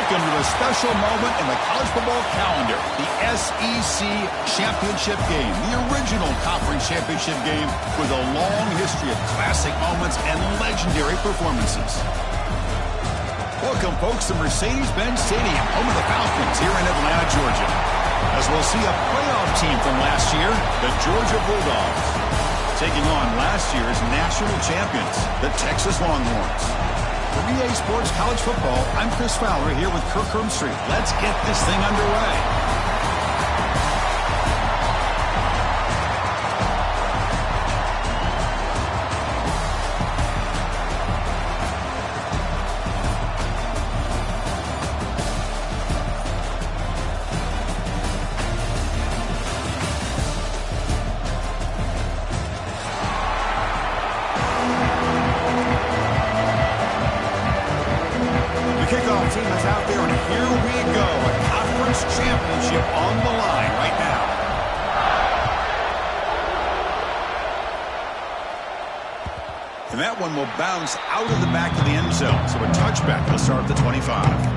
Welcome to a special moment in the college football calendar, the SEC Championship game, the original conference championship game with a long history of classic moments and legendary performances. Welcome, folks, to Mercedes-Benz Stadium, home of the Falcons here in Atlanta, Georgia, as we'll see a playoff team from last year, the Georgia Bulldogs, taking on last year's national champions, the Texas Longhorns. For EA Sports College Football, I'm Chris Fowler here with Kirk Herbstreit. Let's get this thing underway. Kickoff team is out there, and here we go. A conference championship on the line right now. And that one will bounce out of the back of the end zone. So a touchback will start at the 25.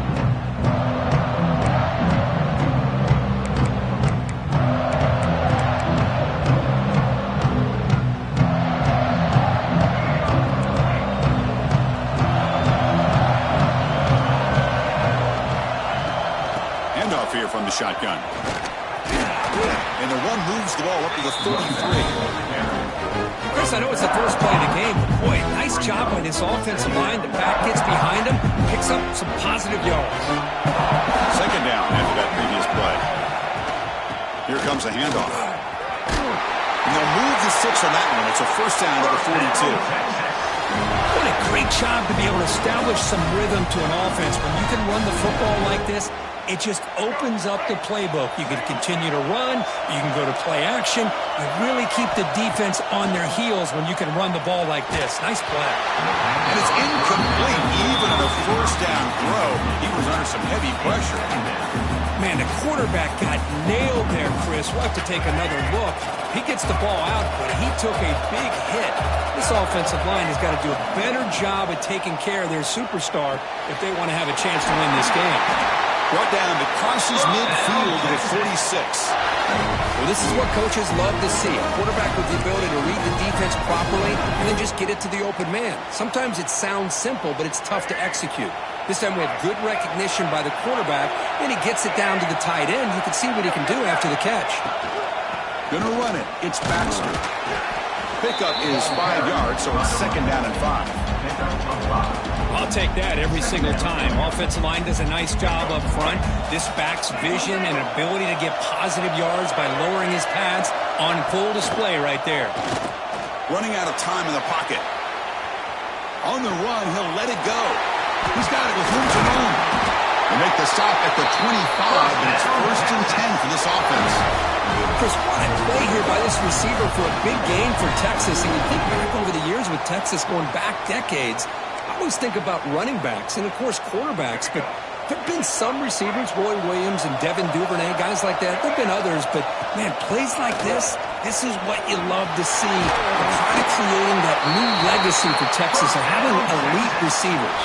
Here from the shotgun. And the one moves the ball up to the 33. Chris, I know it's the first play of the game, but boy, nice job by this offensive line. The back gets behind him, picks up some positive yards. Second down after that previous play. Here comes a handoff. And they'll move the 6 on that one. It's a first down to the 42. What a great job to be able to establish some rhythm to an offense. When you can run the football like this, it just opens up the playbook. You can continue to run. You can go to play action. You really keep the defense on their heels when you can run the ball like this. Nice play. And it's incomplete. Even on a first down throw, he was under some heavy pressure. Man, the quarterback got nailed there, Chris. We'll have to take another look. He gets the ball out, but he took a big hit. This offensive line has got to do a better job at taking care of their superstar if they want to have a chance to win this game. Brought down, but crosses midfield at 46. Well, this is what coaches love to see. A quarterback with the ability to read the defense properly and then just get it to the open man. Sometimes it sounds simple, but it's tough to execute. This time we have good recognition by the quarterback, and he gets it down to the tight end. You can see what he can do after the catch. Gonna run it. It's Baxter. Pickup is 5 yards, so it's second down and 5. I'll take that every single time. Offensive line does a nice job up front. This back's vision and ability to get positive yards by lowering his pads on full display right there. Running out of time in the pocket. On the run, he'll let it go. He's got it with room to run. They make the stop at the 25, and it's first and 10 for this offense. Chris, what a play here by this receiver for a big gain for Texas. And you think back over the years with Texas going back decades, I always think about running backs and, of course, quarterbacks. But there have been some receivers, Roy Williams and Devin Duvernay, guys like that. There have been others. But, man, plays like this is what you love to see. They're kind of creating that new legacy for Texas of having elite receivers.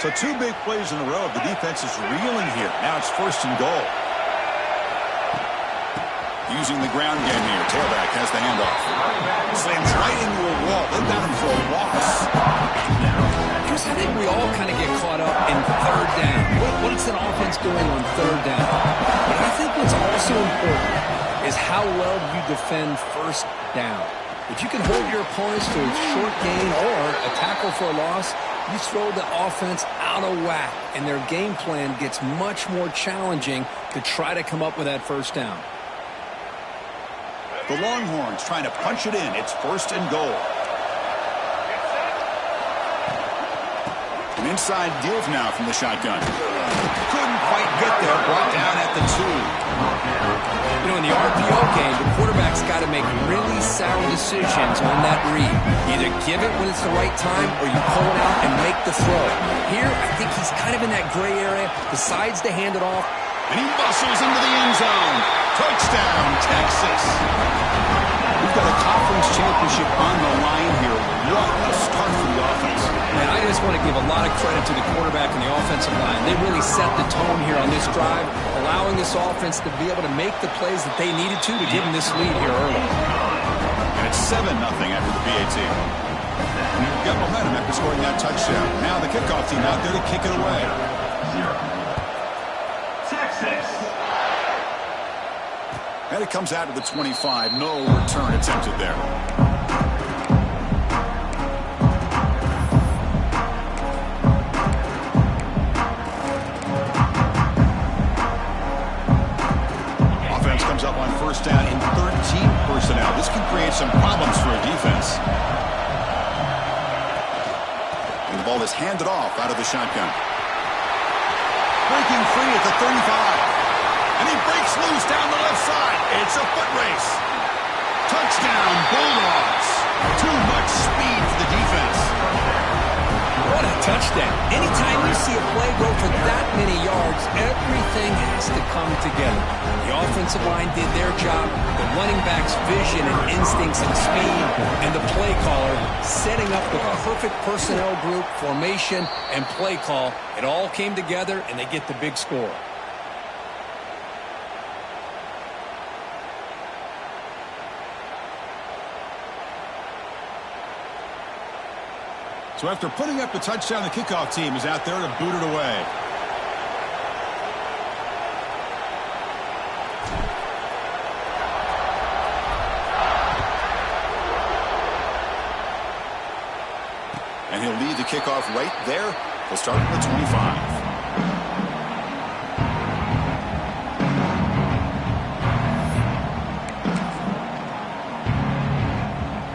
So 2 big plays in a row. The defense is reeling here. Now it's first and goal. Using the ground game here. Tailback has the handoff. Slams right into a wall. They've got him for a loss. Chris, I think we all kind of get caught up in third down. What's an offense doing on third down? But I think what's also important is how well you defend first down. If you can hold your opponents to a short gain or a tackle for a loss, you throw the offense out of whack, and their game plan gets much more challenging to try to come up with that first down. The Longhorns trying to punch it in. It's first and goal. An inside deal now from the shotgun. Couldn't quite get there. Brought down at the 2. You know, in the RPO game, the quarterback's got to make really sound decisions on that read. Either give it when it's the right time or you pull it out and make the throw. Here, I think he's kind of in that gray area, decides to hand it off. And he muscles into the end zone. Touchdown, Texas. You've got a conference championship on the line here. What a start for the offense. And I just want to give a lot of credit to the quarterback and the offensive line. They really set the tone here on this drive, allowing this offense to be able to make the plays that they needed to give them this lead here early. And it's 7-0 after the PAT. You've got momentum after scoring that touchdown. Now the kickoff team out there to kick it away. Texas. And it comes out to the 25. No return attempted there. Offense comes up on first down in 13 personnel. This can create some problems for a defense. And the ball is handed off out of the shotgun. Breaking free at the 35. And he breaks loose down the left side. It's a foot race. Touchdown, Bulldogs. Too much speed for the defense. What a touchdown. Anytime you see a play go for that many yards, everything has to come together. The offensive line did their job, the running back's vision and instincts and speed, and the play caller setting up the perfect personnel group, formation, and play call. It all came together, and they get the big score. So after putting up the touchdown, the kickoff team is out there to boot it away. And he'll lead the kickoff right there. He'll start at the 25.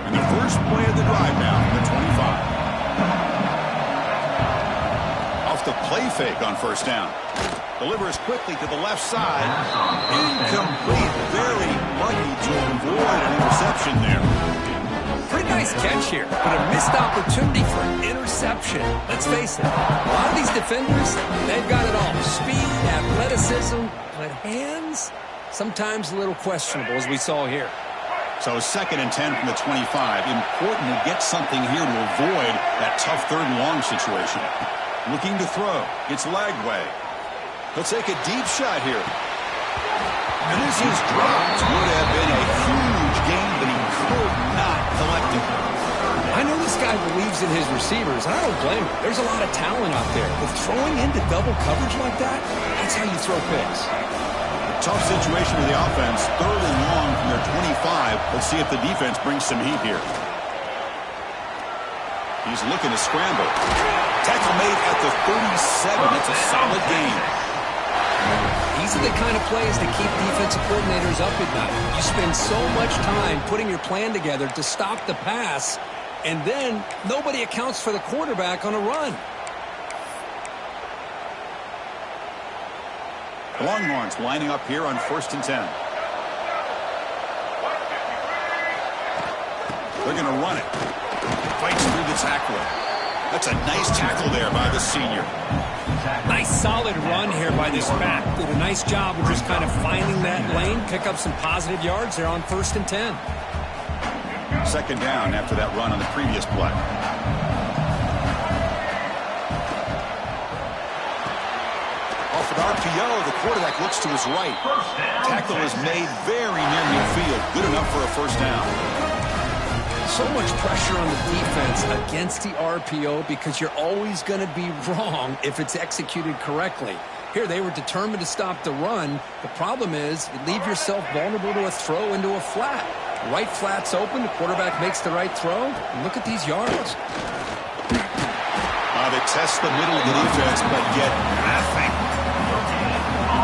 And the first play of the drive now, the 25. The play fake on first down. Delivers quickly to the left side. Incomplete. Very lucky to avoid an interception there. Pretty nice catch here, but a missed opportunity for an interception. Let's face it, a lot of these defenders, they've got it all. Speed, athleticism, but hands, sometimes a little questionable, as we saw here. So 2nd and 10 from the 25. Important to get something here to avoid that tough 3rd and long situation. Looking to throw. It's Lagway. He'll take a deep shot here. And this is dropped. Would have been a huge gain, but he could not collect it. I know this guy believes in his receivers, and I don't blame him. There's a lot of talent out there. But throwing into double coverage like that, that's how you throw picks. Tough situation for the offense. 3rd and long from their 25. Let's see if the defense brings some heat here. He's looking to scramble. Tackle made at the 37. That's a solid gain. These are the kind of plays that keep defensive coordinators up at night. You spend so much time putting your plan together to stop the pass, and then nobody accounts for the quarterback on a run. The Longhorns lining up here on 1st and 10. They're going to run it. Fights through the tackler. That's a nice tackle there by the senior. Nice solid run here by this back. Did a nice job of just kind of finding that lane, pick up some positive yards there on 1st and 10. 2nd down after that run on the previous play. Off an RPO, the quarterback looks to his right. Tackle is made very near midfield. Good enough for a 1st down. So much pressure on the defense against the RPO because you're always going to be wrong if it's executed correctly. Here, they were determined to stop the run. The problem is you leave yourself vulnerable to a throw into a flat. The right flat's open. The quarterback makes the right throw. And look at these yards. They test the middle of the defense, but get nothing.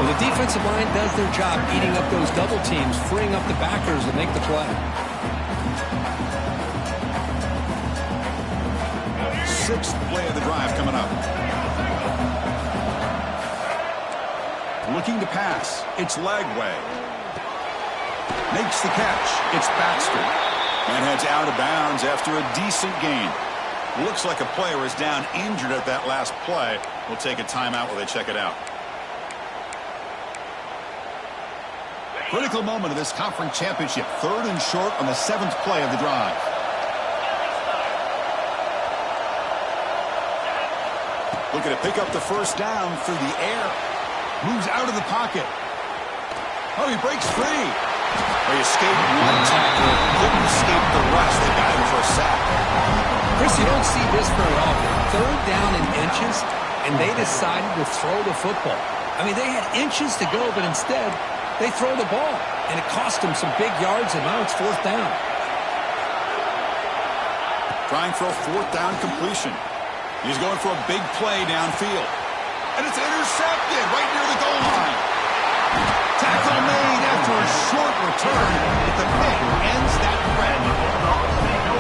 Well, the defensive line does their job eating up those double teams, freeing up the backers to make the play. 6th play of the drive coming up. Looking to pass. It's Lagway. Makes the catch. It's Baxter. And heads out of bounds after a decent gain. Looks like a player is down injured at that last play. We'll take a timeout while they check it out. Critical moment of this conference championship. 3rd and short on the 7th play of the drive. Looking to pick up the first down through the air. Moves out of the pocket. Oh, he breaks free. He escaped one tackle. Couldn't escape the rest. They got him for a sack. Chris, you don't see this very often. 3rd down in inches, and they decided to throw the football. I mean, they had inches to go, but instead, they throw the ball. And it cost them some big yards, and now it's 4th down. Trying for a 4th down completion. He's going for a big play downfield. And it's intercepted right near the goal line. Tackle made after a short return, but the pick ends that threat.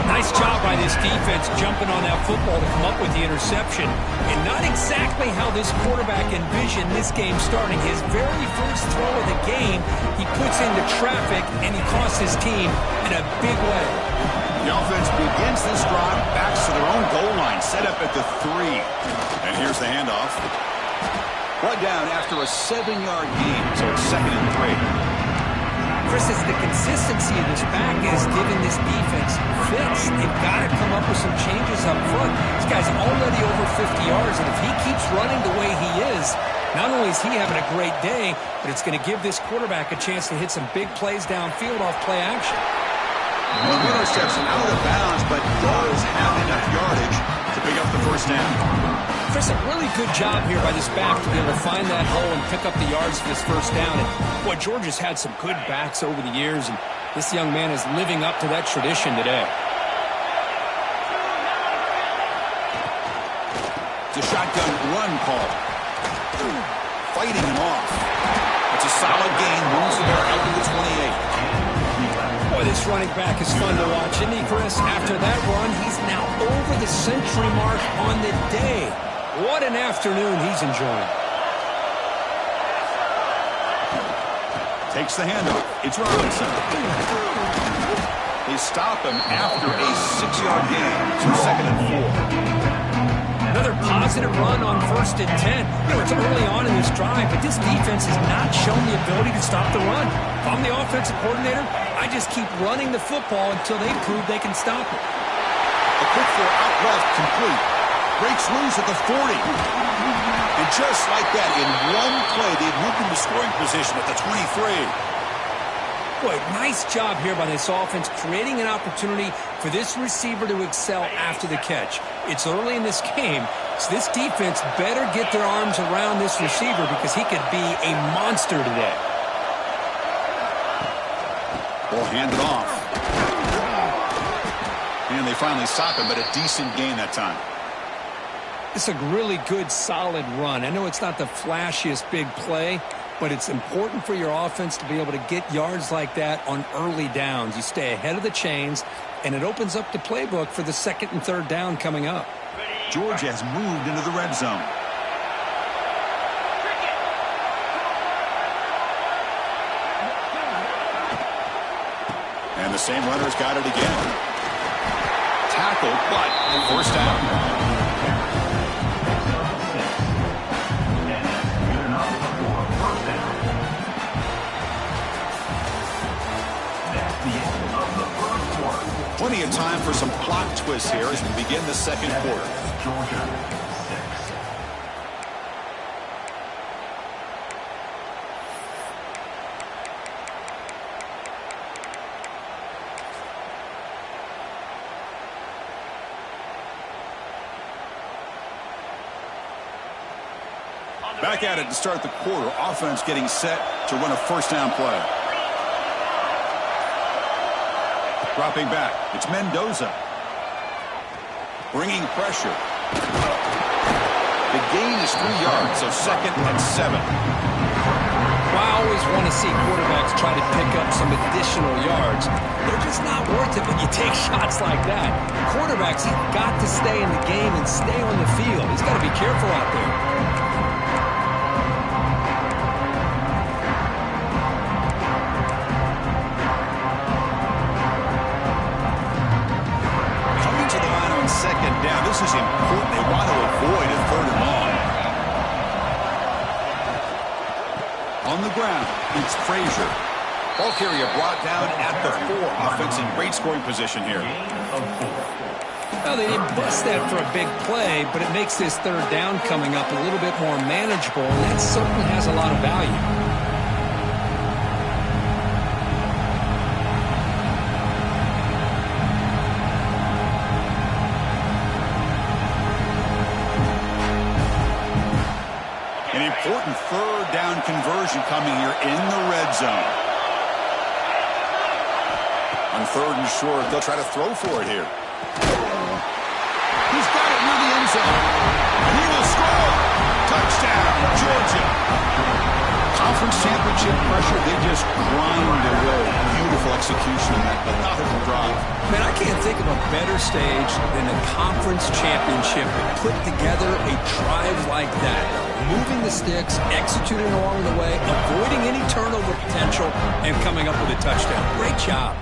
Nice job by this defense jumping on that football to come up with the interception. And not exactly how this quarterback envisioned this game starting. His very first throw of the game, he puts into traffic, and he costs his team in a big way. The offense begins this drive, backs to their own goal line, set up at the 3. And here's the handoff. Brought down after a 7-yard gain, so it's 2nd and 3. Chris, it's the consistency of this back is giving this defense fits. They've got to come up with some changes up front. This guy's already over 50 yards, and if he keeps running the way he is, not only is he having a great day, but it's going to give this quarterback a chance to hit some big plays downfield off play action. Well, the interception out of bounds, but does have enough yardage to pick up the first down. Chris, a really good job here by this back to be able to find that hole and pick up the yards for this first down. And, boy, Georgia's had some good backs over the years, and this young man is living up to that tradition today. It's a shotgun run call. Fighting him off. It's a solid gain. Moves the bear out to the 28. Boy, this running back is fun to watch, isn't he, Chris? After that run, he's now over the century mark on the day. What an afternoon he's enjoying. Takes the handoff. It's Robinson. They stop him after a 6-yard gain. So 2nd and 4. Another positive run on 1st and 10. You know, it's early on in this drive, but this defense has not shown the ability to stop the run. If I'm the offensive coordinator, I just keep running the football until they prove they can stop it. A quick throw out left, complete. Breaks loose at the 40. And just like that, in one play, they've moved into scoring position at the 23. Boy, nice job here by this offense, creating an opportunity for this receiver to excel after the catch. It's early in this game, so this defense better get their arms around this receiver because he could be a monster today. Ball handed off. And they finally stop him, but a decent gain that time. It's a really good, solid run. I know it's not the flashiest big play, but it's important for your offense to be able to get yards like that on early downs. You stay ahead of the chains, and it opens up the playbook for the 2nd and 3rd down coming up. Georgia has moved into the red zone. And the same runner's got it again. Tackle, but 1st down. Plenty of time for some plot twists here as we begin the 2nd quarter. Back at it to start the quarter. Offense getting set to run a 1st down play. Dropping back. It's Mendoza. Bringing pressure. The gain is 3 yards, so 2nd and 7. Well, I always want to see quarterbacks try to pick up some additional yards. They're just not worth it when you take shots like that. Quarterbacks, he's got to stay in the game and stay on the field. He's got to be careful out there. Down. This is important. They want to avoid a 3rd and long. On the ground, it's Frazier. Ball carrier brought down at the 4. Offense in great scoring position here. Well, they didn't bust that for a big play, but it makes this third down coming up a little bit more manageable, and that certainly has a lot of value. An important third down conversion coming here in the red zone. On third and short, they'll try to throw for it here. He's got it near the end zone. And he will score. Touchdown, Georgia. Conference championship pressure, they just grind away. Beautiful execution on that methodical drive. Man, I can't think of a better stage than a conference championship to put together a drive like that. Moving the sticks, executing along the way, avoiding any turnover potential, and coming up with a touchdown. Great job.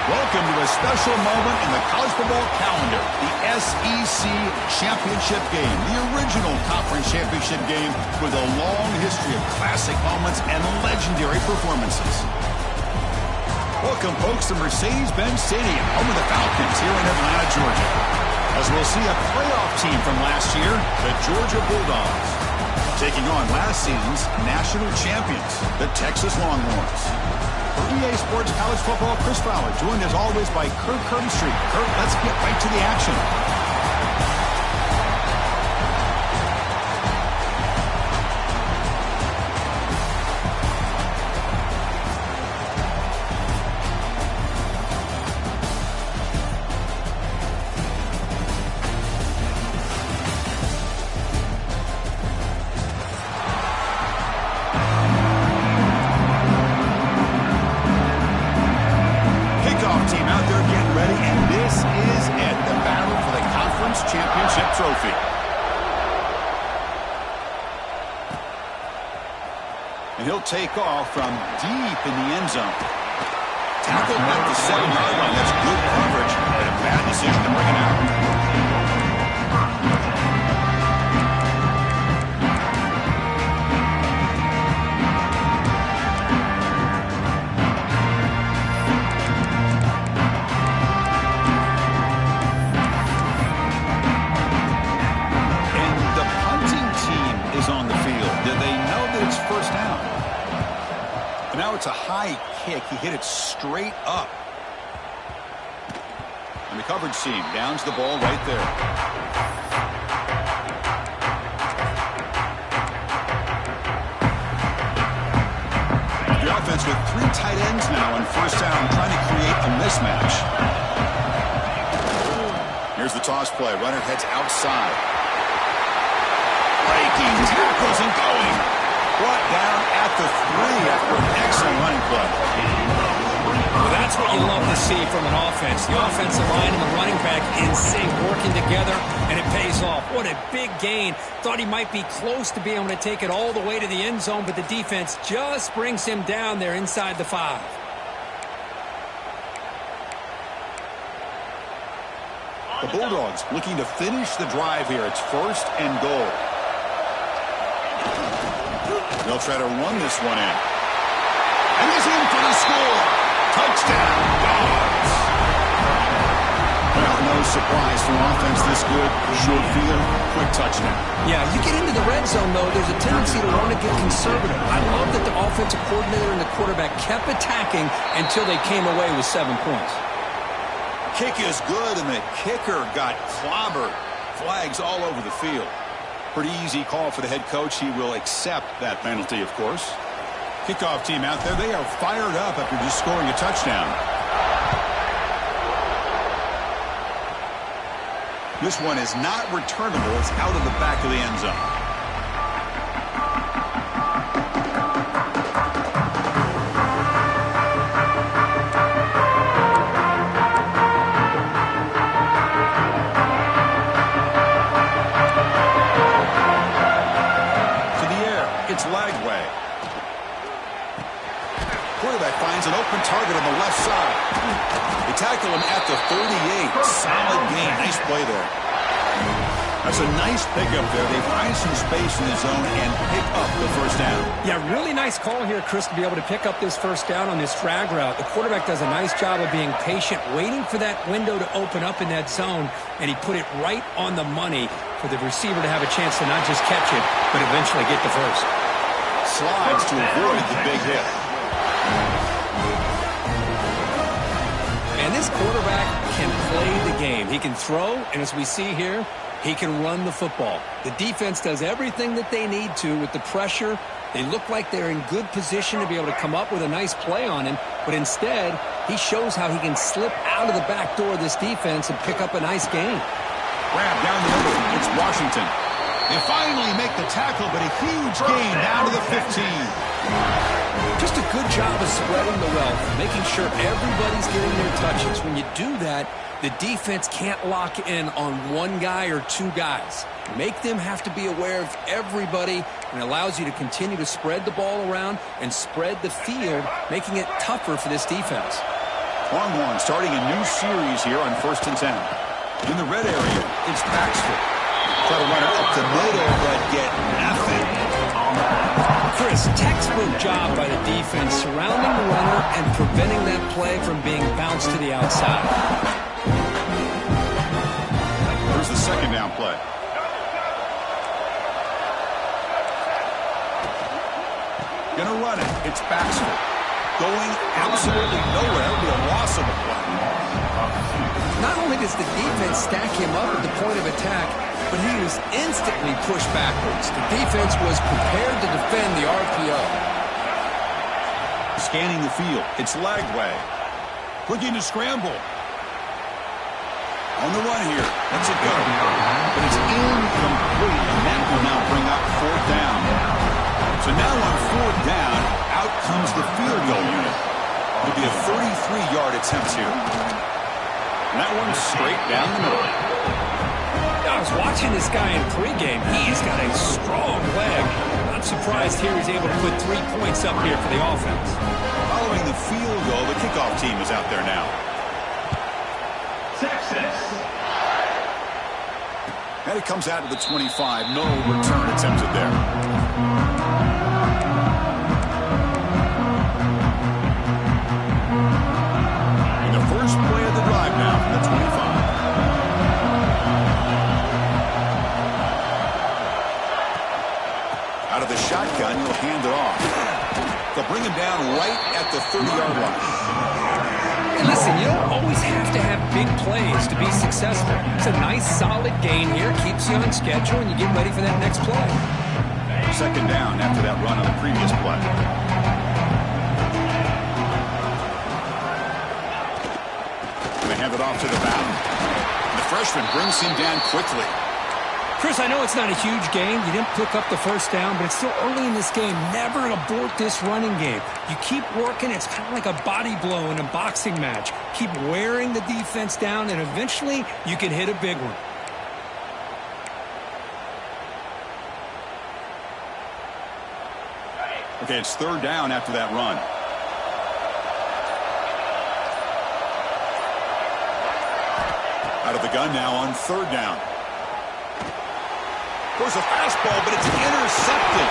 Welcome to a special moment in the college football calendar, the SEC Championship Game, the original conference championship game with a long history of classic moments and legendary performances. Welcome, folks, to Mercedes-Benz Stadium, home of the Falcons here in Atlanta, Georgia, as we'll see a playoff team from last year, the Georgia Bulldogs, taking on last season's national champions, the Texas Longhorns. For EA Sports College Football, Chris Fowler, joined as always by Kurt Kirkstreet. Kurt, let's get right to the action. Trophy. And he'll take off from deep in the end zone. Tackled at the 7-yard line. That's good coverage, but a bad decision to bring it out. high kick. He hit it straight up. And the coverage seam downs the ball right there. The offense with 3 tight ends now on first down, trying to create a mismatch. Here's the toss play. Runner heads outside. Breaking tackles and going. Brought down at the 3 after an excellent running play. Well, that's what you love to see from an offense. The offensive line and the running back in sync, working together, and it pays off. What a big gain. Thought he might be close to being able to take it all the way to the end zone, but the defense just brings him down there inside the 5. The Bulldogs looking to finish the drive here. It's 1st and goal. They'll try to run this one in. And he's in for the score. Touchdown, Dogs. Well, no surprise for offense this good. Short field, quick touchdown. Yeah, you get into the red zone, though, there's a tendency to want to get conservative. I love that the offensive coordinator and the quarterback kept attacking until they came away with 7 points. Kick is good, and the kicker got clobbered. Flags all over the field. Pretty easy call for the head coach. He will accept that penalty, of course. Kickoff team out there, they are fired up after just scoring a touchdown. This one is not returnable. It's out of the back of the end zone. Finds an open target on the left side. They tackle him at the 38. Solid gain. Nice play there. That's a nice pickup there. They find some space in the zone and pick up the first down. Yeah, really nice call here, Chris, to be able to pick up this first down on this drag route. The quarterback does a nice job of being patient, waiting for that window to open up in that zone, and he put it right on the money for the receiver to have a chance to not just catch it, but eventually get the first. Slides to avoid the big hit. And this quarterback can play the game. He can throw, and as we see here, he can run the football. The defense does everything that they need to with the pressure. They look like they're in good position to be able to come up with a nice play on him, but instead, he shows how he can slip out of the back door of this defense and pick up a nice gain. Grab down the middle. It's Washington. They finally make the tackle, but a huge gain down to the 15. Just a good job of spreading the wealth, making sure everybody's getting their touches. When you do that, the defense can't lock in on one guy or two guys. Make them have to be aware of everybody, and allows you to continue to spread the ball around and spread the field, making it tougher for this defense. Longhorn starting a new series here on 1st and 10. In the red area, it's Baxter. Try to run it up the middle, but get nothing. Chris, textbook job by the defense surrounding the runner and preventing that play from being bounced to the outside. Here's the second down play. Gonna run it. It's Baxter. Going absolutely nowhere. It'll be a loss of the play. Not only does the defense stack him up at the point of attack, but he was instantly pushed backwards. The defense was prepared to defend the RPO. Scanning the field. It's Lagway. Looking to scramble. On the run here. That's a go. But it's incomplete. And that will now bring up 4th down. So now on 4th down, out comes the field goal unit. It'll be a 33-yard attempt here. And that one's straight down the middle. I was watching this guy in pregame. He's got a strong leg. Not surprised here he's able to put 3 points up here for the offense. Following the field goal, the kickoff team is out there now. Texas. And it comes out to the 25. No return attempted there. And the first play of the drive now from the 25. Out of the shotgun, he'll hand it off. They'll bring him down right at at the 30-yard line. And listen, you don't always have to have big plays to be successful. It's a nice, solid gain here. Keeps you on schedule, and you get ready for that next play. Second down after that run on the previous play. They hand it off to the back. The freshman brings him down quickly. Chris, I know it's not a huge gain. You didn't pick up the first down, but it's still early in this game. Never abort this running game. You keep working. It's kind of like a body blow in a boxing match. Keep wearing the defense down, and eventually you can hit a big one. Okay, it's third down after that run. Out of the gun now on third down. Goes a fastball, but it's intercepted.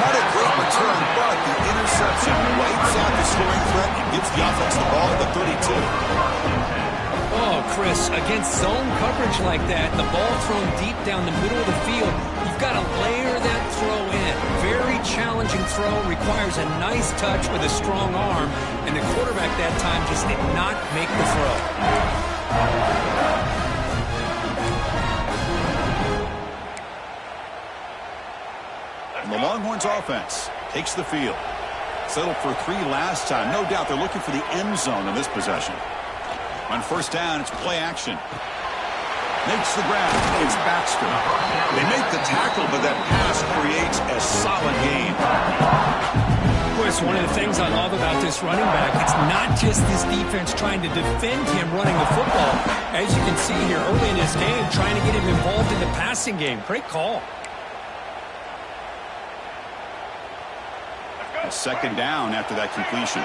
Not a great return, but the interception wipes out the scoring threat and gives the offense the ball at the 32. Oh, Chris, against zone coverage like that, the ball thrown deep down the middle of the field, you've got to layer that throw in. Very challenging throw, requires a nice touch with a strong arm, and the quarterback that time just did not make the throw. And the Longhorns offense takes the field. Settled for 3 last time. No doubt they're looking for the end zone in this possession. On first down, it's play action. Makes the grab. It's Baxter. They make the tackle, but that pass creates a solid gain. Chris, one of the things I love about this running back, it's not just this defense trying to defend him running the football. As you can see here early in this game, trying to get him involved in the passing game. Great call. A second down after that completion.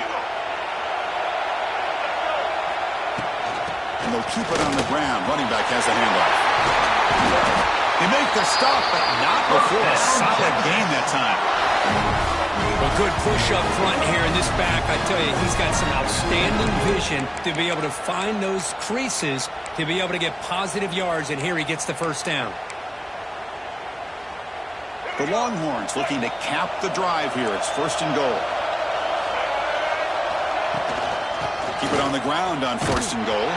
And they'll keep it on the ground. Running back has the handoff. They make the stop, but not before a solid gain that time. A good push up front here in this back. I tell you, he's got some outstanding vision to be able to find those creases, to be able to get positive yards, and here he gets the first down. The Longhorns looking to cap the drive here. It's first and goal. Keep it on the ground on first and goal.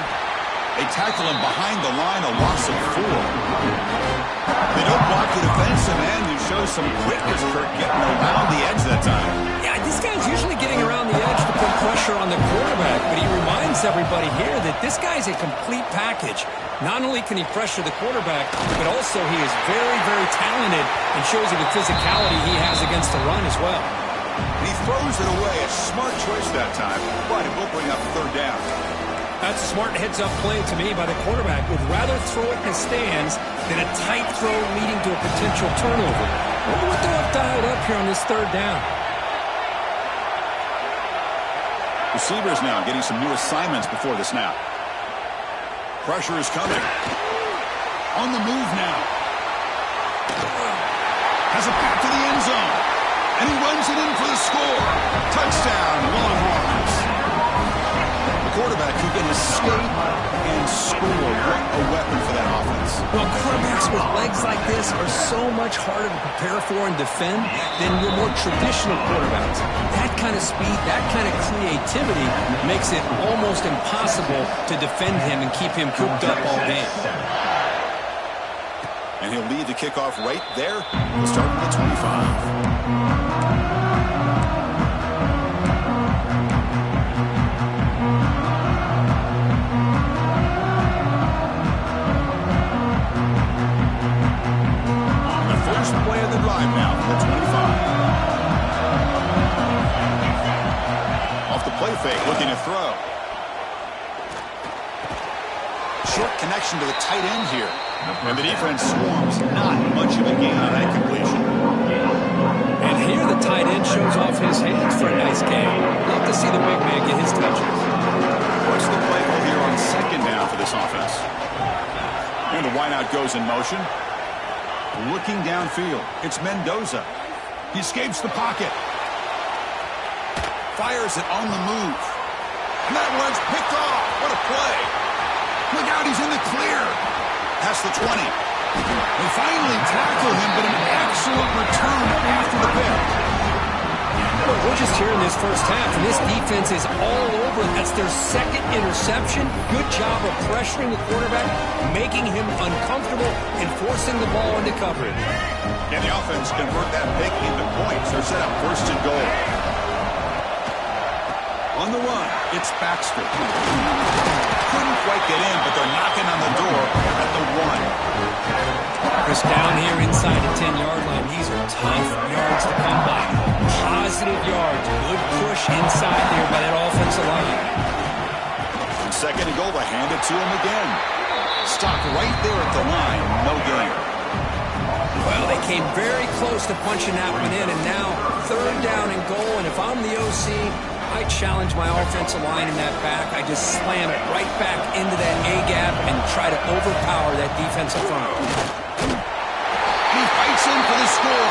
They tackle him behind the line, a loss of 4. They don't block the defensive end, who shows some quickness for getting around the edge that time. Yeah, this guy's usually getting around the edge to put pressure on the quarterback, but he reminds everybody here that this guy's a complete package. Not only can he pressure the quarterback, but also he is very, very talented and shows you the physicality he has against the run as well. And he throws it away. A smart choice that time, but it will bring up third down. That's a smart heads-up play to me by the quarterback. Would rather throw it in the stands than a tight throw leading to a potential turnover. Wonder what they'll have dialed up here on this third down. Receivers now getting some new assignments before the snap. Pressure is coming. On the move now. Has it back to the end zone. And he runs it in for the score. Touchdown, Longhorns. The quarterback who can escape and score. What a weapon for that offense. Well, quarterbacks with legs like this are so much harder to prepare for and defend than your more traditional quarterbacks. That kind of speed, that kind of creativity makes it almost impossible to defend him and keep him cooped up all game. And he'll lead the kickoff right there. He'll start with the 25. Play of the drive now for the 25. Off the play fake, looking to throw. Short connection to the tight end here. And the defense swarms. Not much of a gain on that completion. And here the tight end shows off his hands for a nice game. Love to see the big man get his touches. What's the play call here on second down for this offense? And the wideout goes in motion. Looking downfield, it's Mendoza. He escapes the pocket. Fires it on the move. And that one's picked off. What a play. Look out, he's in the clear. Past the 20. They finally tackle him, but an excellent return after the pick. Well, we're just here in this first half, and this defense is all over. That's their second interception. Good job of pressuring the quarterback, making him uncomfortable, and forcing the ball into coverage. Can the offense convert that pick into points? They're set up first and goal. On the run, it's Baxter. Couldn't quite get in, but they're knocking on the door at the 1. Chris down here inside the 10-yard line. These are tough yards to come by. Positive yards. Good push inside there by that offensive line. Second and goal, they hand it to him again. Stopped right there at the line. No gain. Well, they came very close to punching that one in, and now third down and goal. And if I'm the OC, I challenge my offensive line in that back. I just slam it right back into that A-gap and try to overpower that defensive front. He fights in for the score.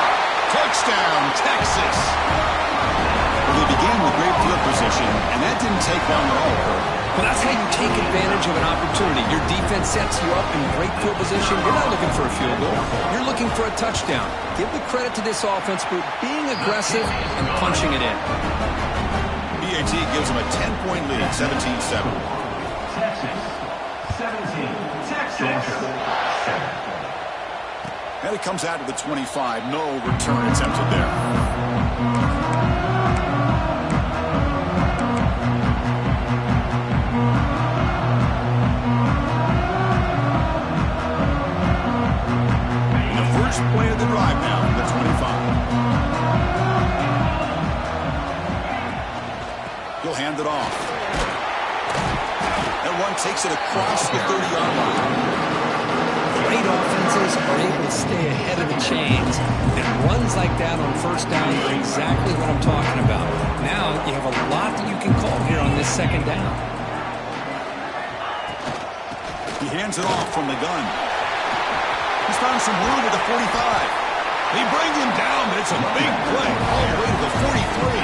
Touchdown, Texas. Well, they began with great field position, and that didn't take long at all. Well, that's how you take advantage of an opportunity. Your defense sets you up in great field position. You're not looking for a field goal. You're looking for a touchdown. Give the credit to this offense for being aggressive and punching it in. PAT gives them a 10-point lead, 17-7. Texas, 17. Texas, 7. And it comes out to the 25. No return attempted there. Play of the drive now, the 25. He'll hand it off. That one takes it across the 30-yard line. Great offenses are able to stay ahead of the chains, and runs like that on first down are exactly what I'm talking about. Now you have a lot that you can call here on this second down. He hands it off from the gun. He's found some room at the 45. They bring him down, but it's a big play all the way to the 43.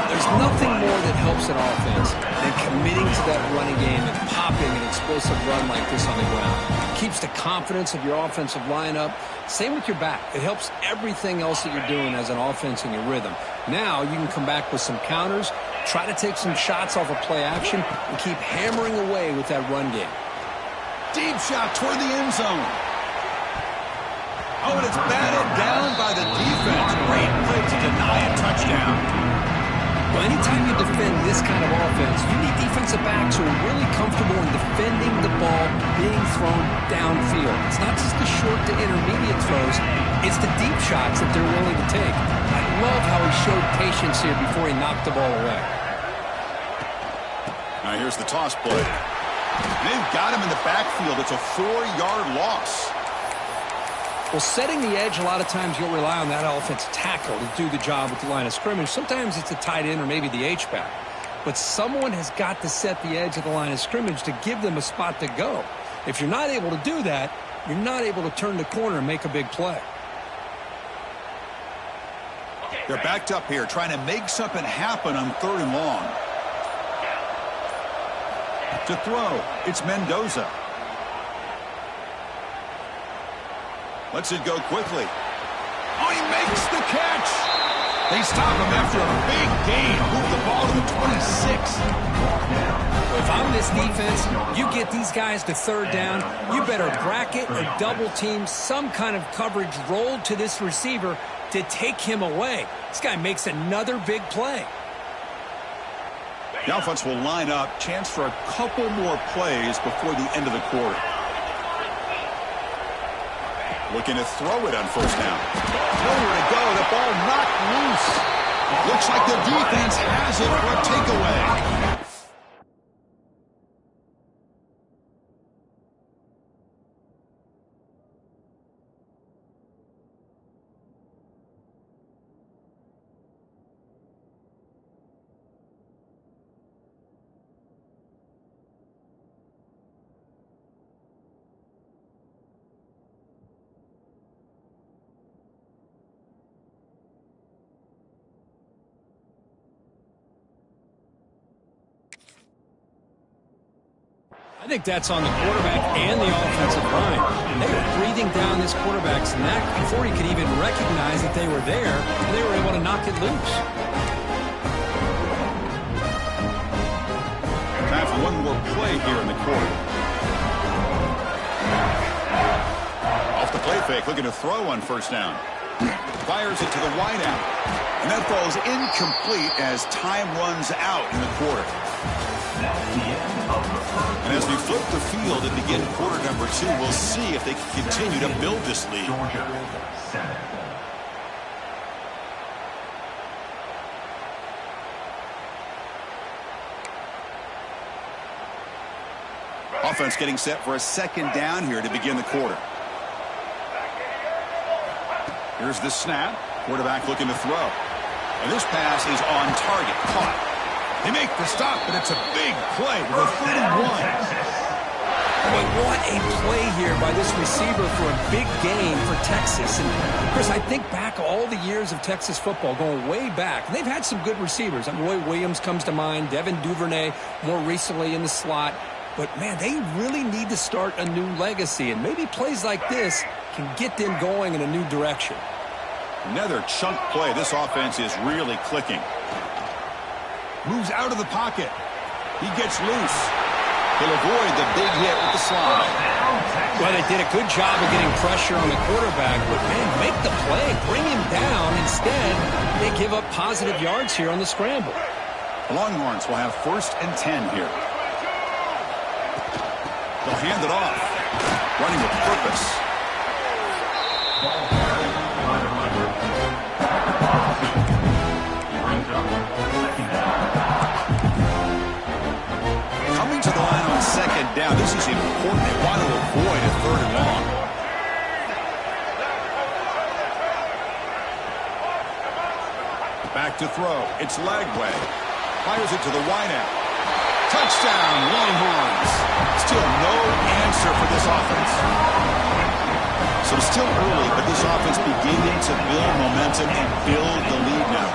There's nothing more that helps an offense than committing to that running game and popping an explosive run like this on the ground. It keeps the confidence of your offensive lineup. Same with your back. It helps everything else that you're doing as an offense in your rhythm. Now you can come back with some counters, try to take some shots off of play action, and keep hammering away with that run game. Deep shot toward the end zone. Oh, and it's batted down by the defense. Great play to deny a touchdown. Well, anytime you defend this kind of offense, you need defensive backs who are really comfortable in defending the ball being thrown downfield. It's not just the short to intermediate throws. It's the deep shots that they're willing to take. I love how he showed patience here before he knocked the ball away. Now here's the toss play. They've got him in the backfield. It's a 4-yard loss. Well, setting the edge, a lot of times you'll rely on that offensive tackle to do the job with the line of scrimmage. Sometimes it's a tight end or maybe the H-back. But someone has got to set the edge of the line of scrimmage to give them a spot to go. If you're not able to do that, you're not able to turn the corner and make a big play. They're backed up here trying to make something happen on 3rd and long. To throw, it's Mendoza. Lets it go quickly. Oh, he makes the catch. They stop him after a big gain. Move the ball to the 26. If I'm this defense, you get these guys to 3rd down, you better bracket or double team some kind of coverage rolled to this receiver to take him away. This guy makes another big play. The offense will line up. Chance for a couple more plays before the end of the quarter. Looking to throw it on 1st down. Nowhere to go. The ball knocked loose. Looks like the defense has it for a takeaway. I think that's on the quarterback and the offensive line. They were breathing down this quarterback's neck before he could even recognize that they were there, and they were able to knock it loose. Time for one more play here in the quarter. Off the play fake, looking to throw on first down. Fires it to the wideout. And that falls incomplete as time runs out in the quarter. And as we flip the field and begin quarter number 2, we'll see if they can continue to build this lead. Offense getting set for a second down here to begin the quarter. Here's the snap. Quarterback looking to throw. And this pass is on target. Caught. They make the stop, but it's a big play to the 31. Boy, what a play here by this receiver for a big gain for Texas. And, Chris, I think back all the years of Texas football, going way back. They've had some good receivers. Roy Williams comes to mind, Devin Duvernay more recently in the slot. But, man, they really need to start a new legacy. And maybe plays like this can get them going in a new direction. Another chunk play. This offense is really clicking. Moves out of the pocket. He gets loose. He'll avoid the big hit with the slide. Well, they did a good job of getting pressure on the quarterback, but, man, make the play. Bring him down. Instead, they give up positive yards here on the scramble. The Longhorns will have 1st and 10 here. They'll hand it off. Running with purpose. Coming to the line on 2nd down. This is important. They want to avoid a 3rd and long. Back to throw. It's Lagway. Fires it to the wideout. Touchdown, Longhorns. Still no answer for this offense. So still early, but this offense beginning to build momentum and build the lead now.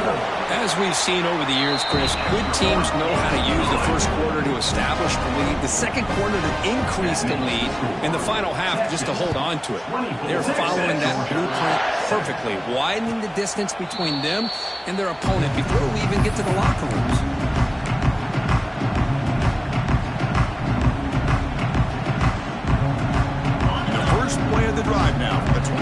As we've seen over the years, Chris, good teams know how to use the first quarter to establish the lead, the second quarter to increase the lead, and the final half just to hold on to it. They're following that blueprint perfectly, widening the distance between them and their opponent before we even get to the locker rooms. Play of the drive now from the 25.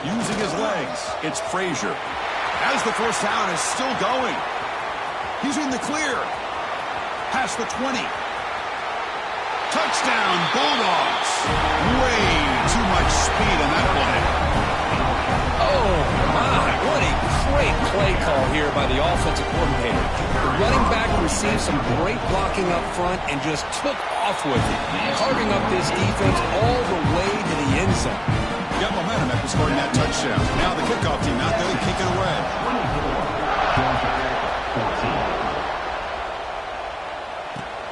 Using his legs, it's Frazier. As the first down is still going. He's in the clear. Past the 20. Touchdown, Bulldogs. Way too much speed on that play. Oh, my. What a great play call here by the offensive coordinator. The running back received some great blocking up front and just took off with it, carving up this defense all the way to the end zone. Got momentum after scoring that touchdown. Now the kickoff team out there to kick it away.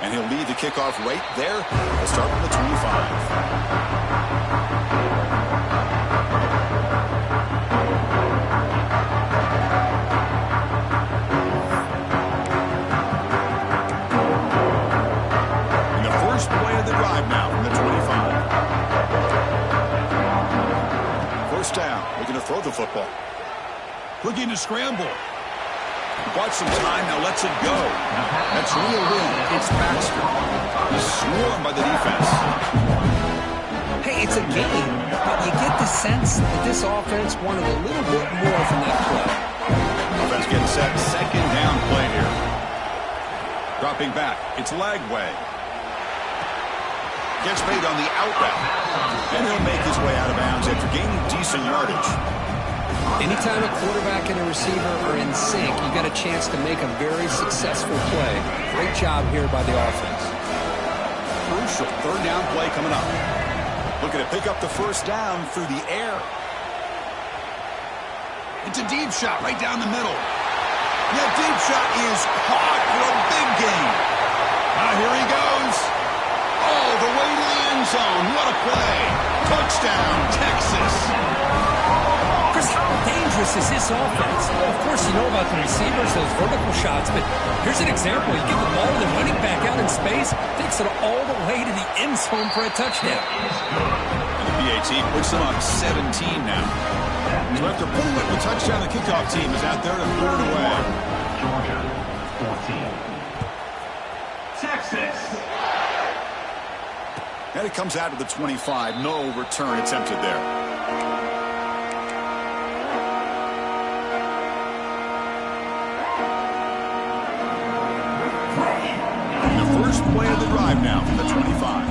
And he'll lead the kickoff right there. He'll start from the 25. Throw the football. Looking to scramble. Bought some time, now lets it go. That's real win. It's Baxter. He's swarmed by the defense. Hey, it's a game, but you get the sense that this offense wanted a little bit more from that play. Offense getting set. 2nd down play here. Dropping back. It's Lagway. Gets paid on the out route. And he'll make his way out of bounds after gaining decent yardage. Anytime a quarterback and a receiver are in sync, you got a chance to make a very successful play. Great job here by the offense. Crucial 3rd down play coming up. Looking to pick up the first down through the air. It's a deep shot right down the middle. That deep shot is caught for a big gain. Now here he goes. All the way to the end zone. What a play. Touchdown, Texas. Chris, how dangerous Chris, is this offense. Well, of course, you know about the receivers, those vertical shots, but here's an example. You give the ball to the running back out in space, takes it all the way to the end zone for a touchdown. And the PAT puts them up 17 now. So after putting up the touchdown, the kickoff team is out there to put it away. Georgia, 14. Texas. And it comes out to the 25. No return attempted there. The first play of the drive now from the 25.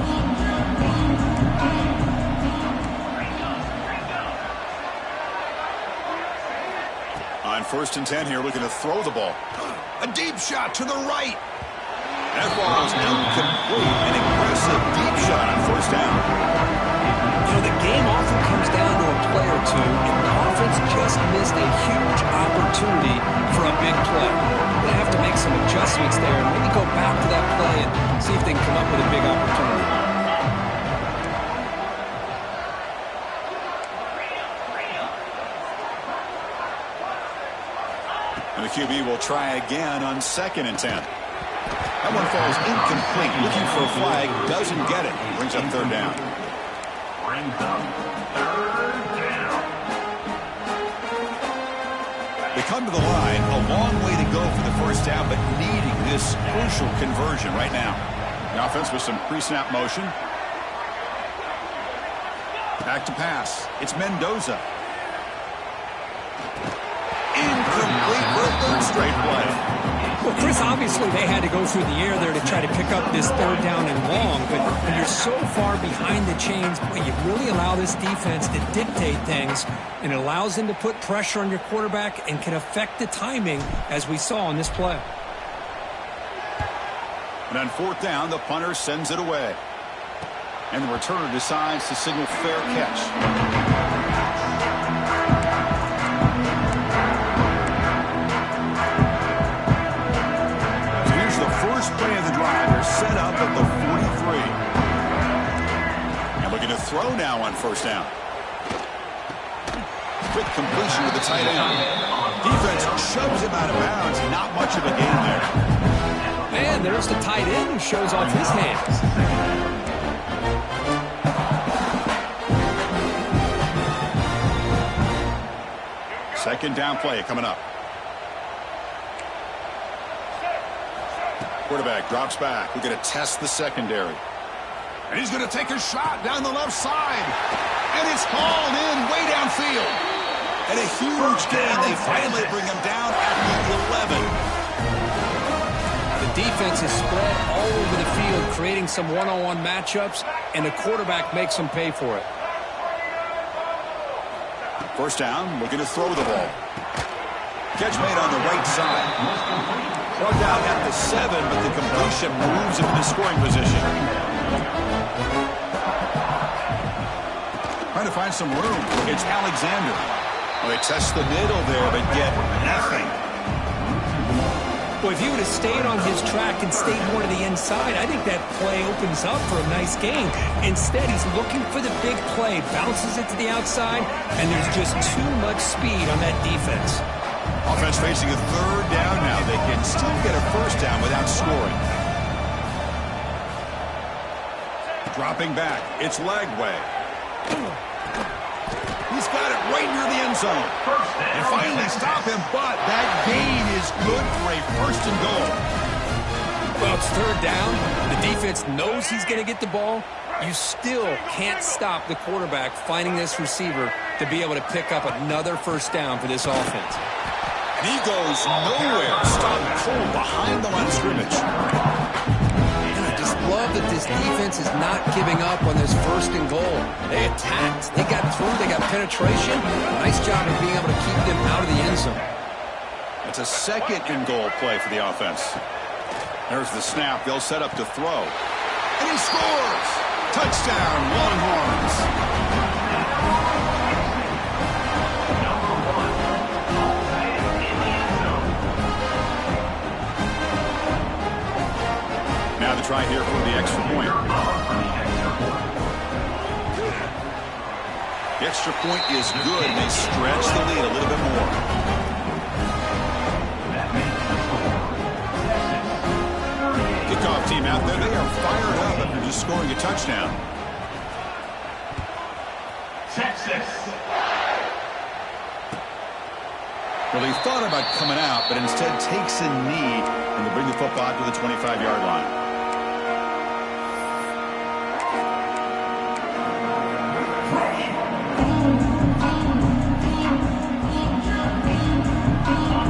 On 1st and 10 here, looking to throw the ball. A deep shot to the right. That ball is incomplete. An aggressive deep shot on 1st down. You know, the game often comes down to a play or two, and the offense just missed a huge opportunity for a big play. They're going to have to make some adjustments there and maybe go back to that play and see if they can come up with a big opportunity. And the QB will try again on 2nd and 10. That one falls incomplete. Looking for a flag. Doesn't get it. Brings up 3rd down. Brings up 3rd down. They come to the line. A long way to go for the 1st down, but needing this crucial conversion right now. The offense with some pre-snap motion. Back to pass. It's Mendoza. Incomplete for a 3rd straight play. Well, Chris, obviously they had to go through the air there to try to pick up this 3rd down and long, but when you're so far behind the chains, boy, you really allow this defense to dictate things, and it allows them to put pressure on your quarterback and can affect the timing, as we saw on this play. And on 4th down, the punter sends it away. And the returner decides to signal fair catch. First play of the drive, they're set up at the 43. And looking to throw now on 1st down. Quick completion to the tight end. Defense shoves him out of bounds. Not much of a gain there. Man, there's the tight end who shows off his hands. 2nd down play coming up. Quarterback drops back. We're going to test the secondary. And he's going to take a shot down the left side. And it's hauled in way downfield. And a huge gain. They finally bring him down at the 11. The defense is spread all over the field, creating some one-on-one matchups, and the quarterback makes them pay for it. 1st down, looking to throw the ball. Catch made on the right side. Plugged out at the 7, but the completion moves him into scoring position. Trying to find some room. It's Alexander. Well, they test the middle there, but get nothing. Well, if he would have stayed on his track and stayed more to the inside, I think that play opens up for a nice gain. Instead, he's looking for the big play, bounces it to the outside, and there's just too much speed on that defense. Offense facing a 3rd down now. They can still get a 1st down without scoring. Dropping back. It's Lagway. He's got it right near the end zone. And finally stop him, but that gain is good for a 1st and goal. Well, it's 3rd down. The defense knows he's going to get the ball. You still can't stop the quarterback finding this receiver to be able to pick up another 1st down for this offense. And he goes nowhere. Stopped cold behind the line of scrimmage. And I just love that this defense is not giving up on this 1st and goal. They attacked. They got through. They got penetration. Nice job of being able to keep them out of the end zone. It's a 2nd and goal play for the offense. There's the snap. They'll set up to throw. And he scores! Touchdown, Longhorns. Now the try here for the extra point. The extra point is good, and they stretch the lead a little bit more. team out there, they are fired up after just scoring a touchdown. Texas. Well, he thought about coming out, but instead takes a knee, and they bring the football to the 25-yard line.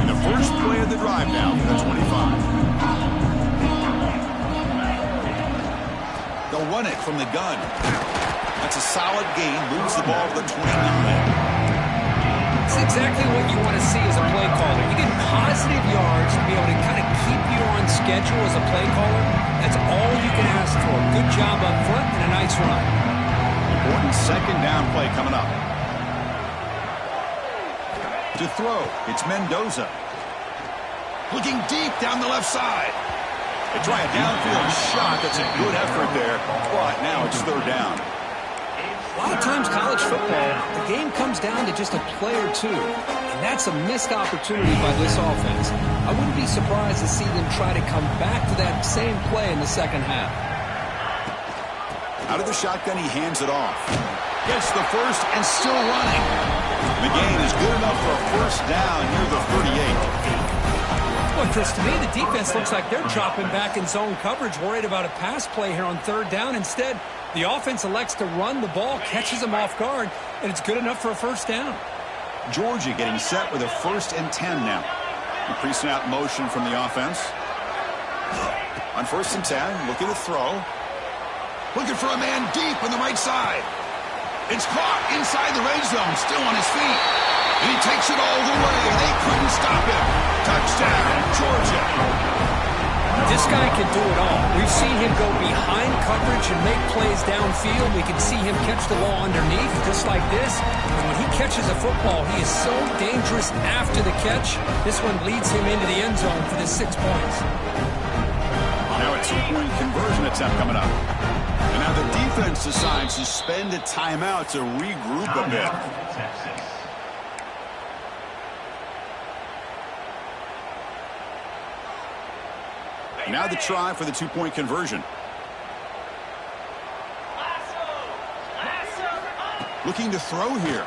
And the first play of the drive now for the 25. They'll run it from the gun. That's a solid gain. Moves the ball to the 29. It's exactly what you want to see as a play caller. You get positive yards to be able to kind of keep you on schedule as a play caller. That's all you can ask for. Good job up front and a nice run. Important second down play coming up. To throw, it's Mendoza. Looking deep down the left side. They try a downfield shot. That's a good effort there. But now it's third down. A lot of times college football, the game comes down to just a play or two. And that's a missed opportunity by this offense. I wouldn't be surprised to see them try to come back to that same play in the second half. Out of the shotgun, he hands it off. Gets the first and still running. The gain is good enough for a first down near the 38. Well, Chris, to me, the defense looks like they're dropping back in zone coverage, worried about a pass play here on third down. Instead, the offense elects to run the ball, catches them off guard, and it's good enough for a first down. Georgia getting set with a 1st and 10 now. The pre-snap motion from the offense. On 1st and 10, looking to throw. Looking for a man deep on the right side. It's caught inside the red zone, still on his feet. And he takes it all the way. They couldn't stop him. Touchdown, Georgia. This guy can do it all. We've seen him go behind coverage and make plays downfield. We can see him catch the ball underneath, just like this. And when he catches a football, he is so dangerous after the catch. This one leads him into the end zone for the 6 points. Now a 2-point conversion attempt coming up. And now the defense decides to spend a timeout to regroup a bit. Now the try for the 2-point conversion. Looking to throw here.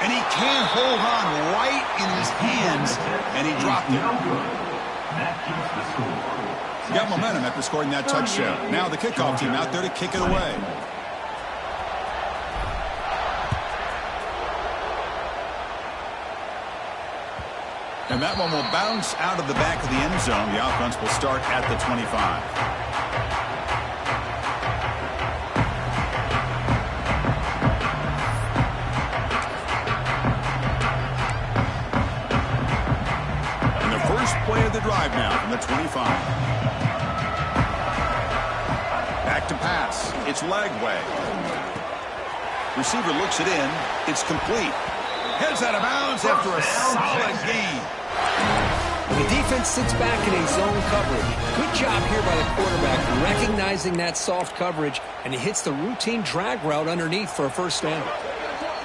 And he can't hold on right in his hands, and he dropped it. Got momentum after scoring that touchdown. Now the kickoff team out there to kick it away. And that one will bounce out of the back of the end zone. The offense will start at the 25. And the first play of the drive now from the 25. Back to pass. It's Lagway. Receiver looks it in. It's complete. Heads out of bounds after a solid gain. The defense sits back in a zone coverage. Good job here by the quarterback recognizing that soft coverage, and he hits the routine drag route underneath for a first down.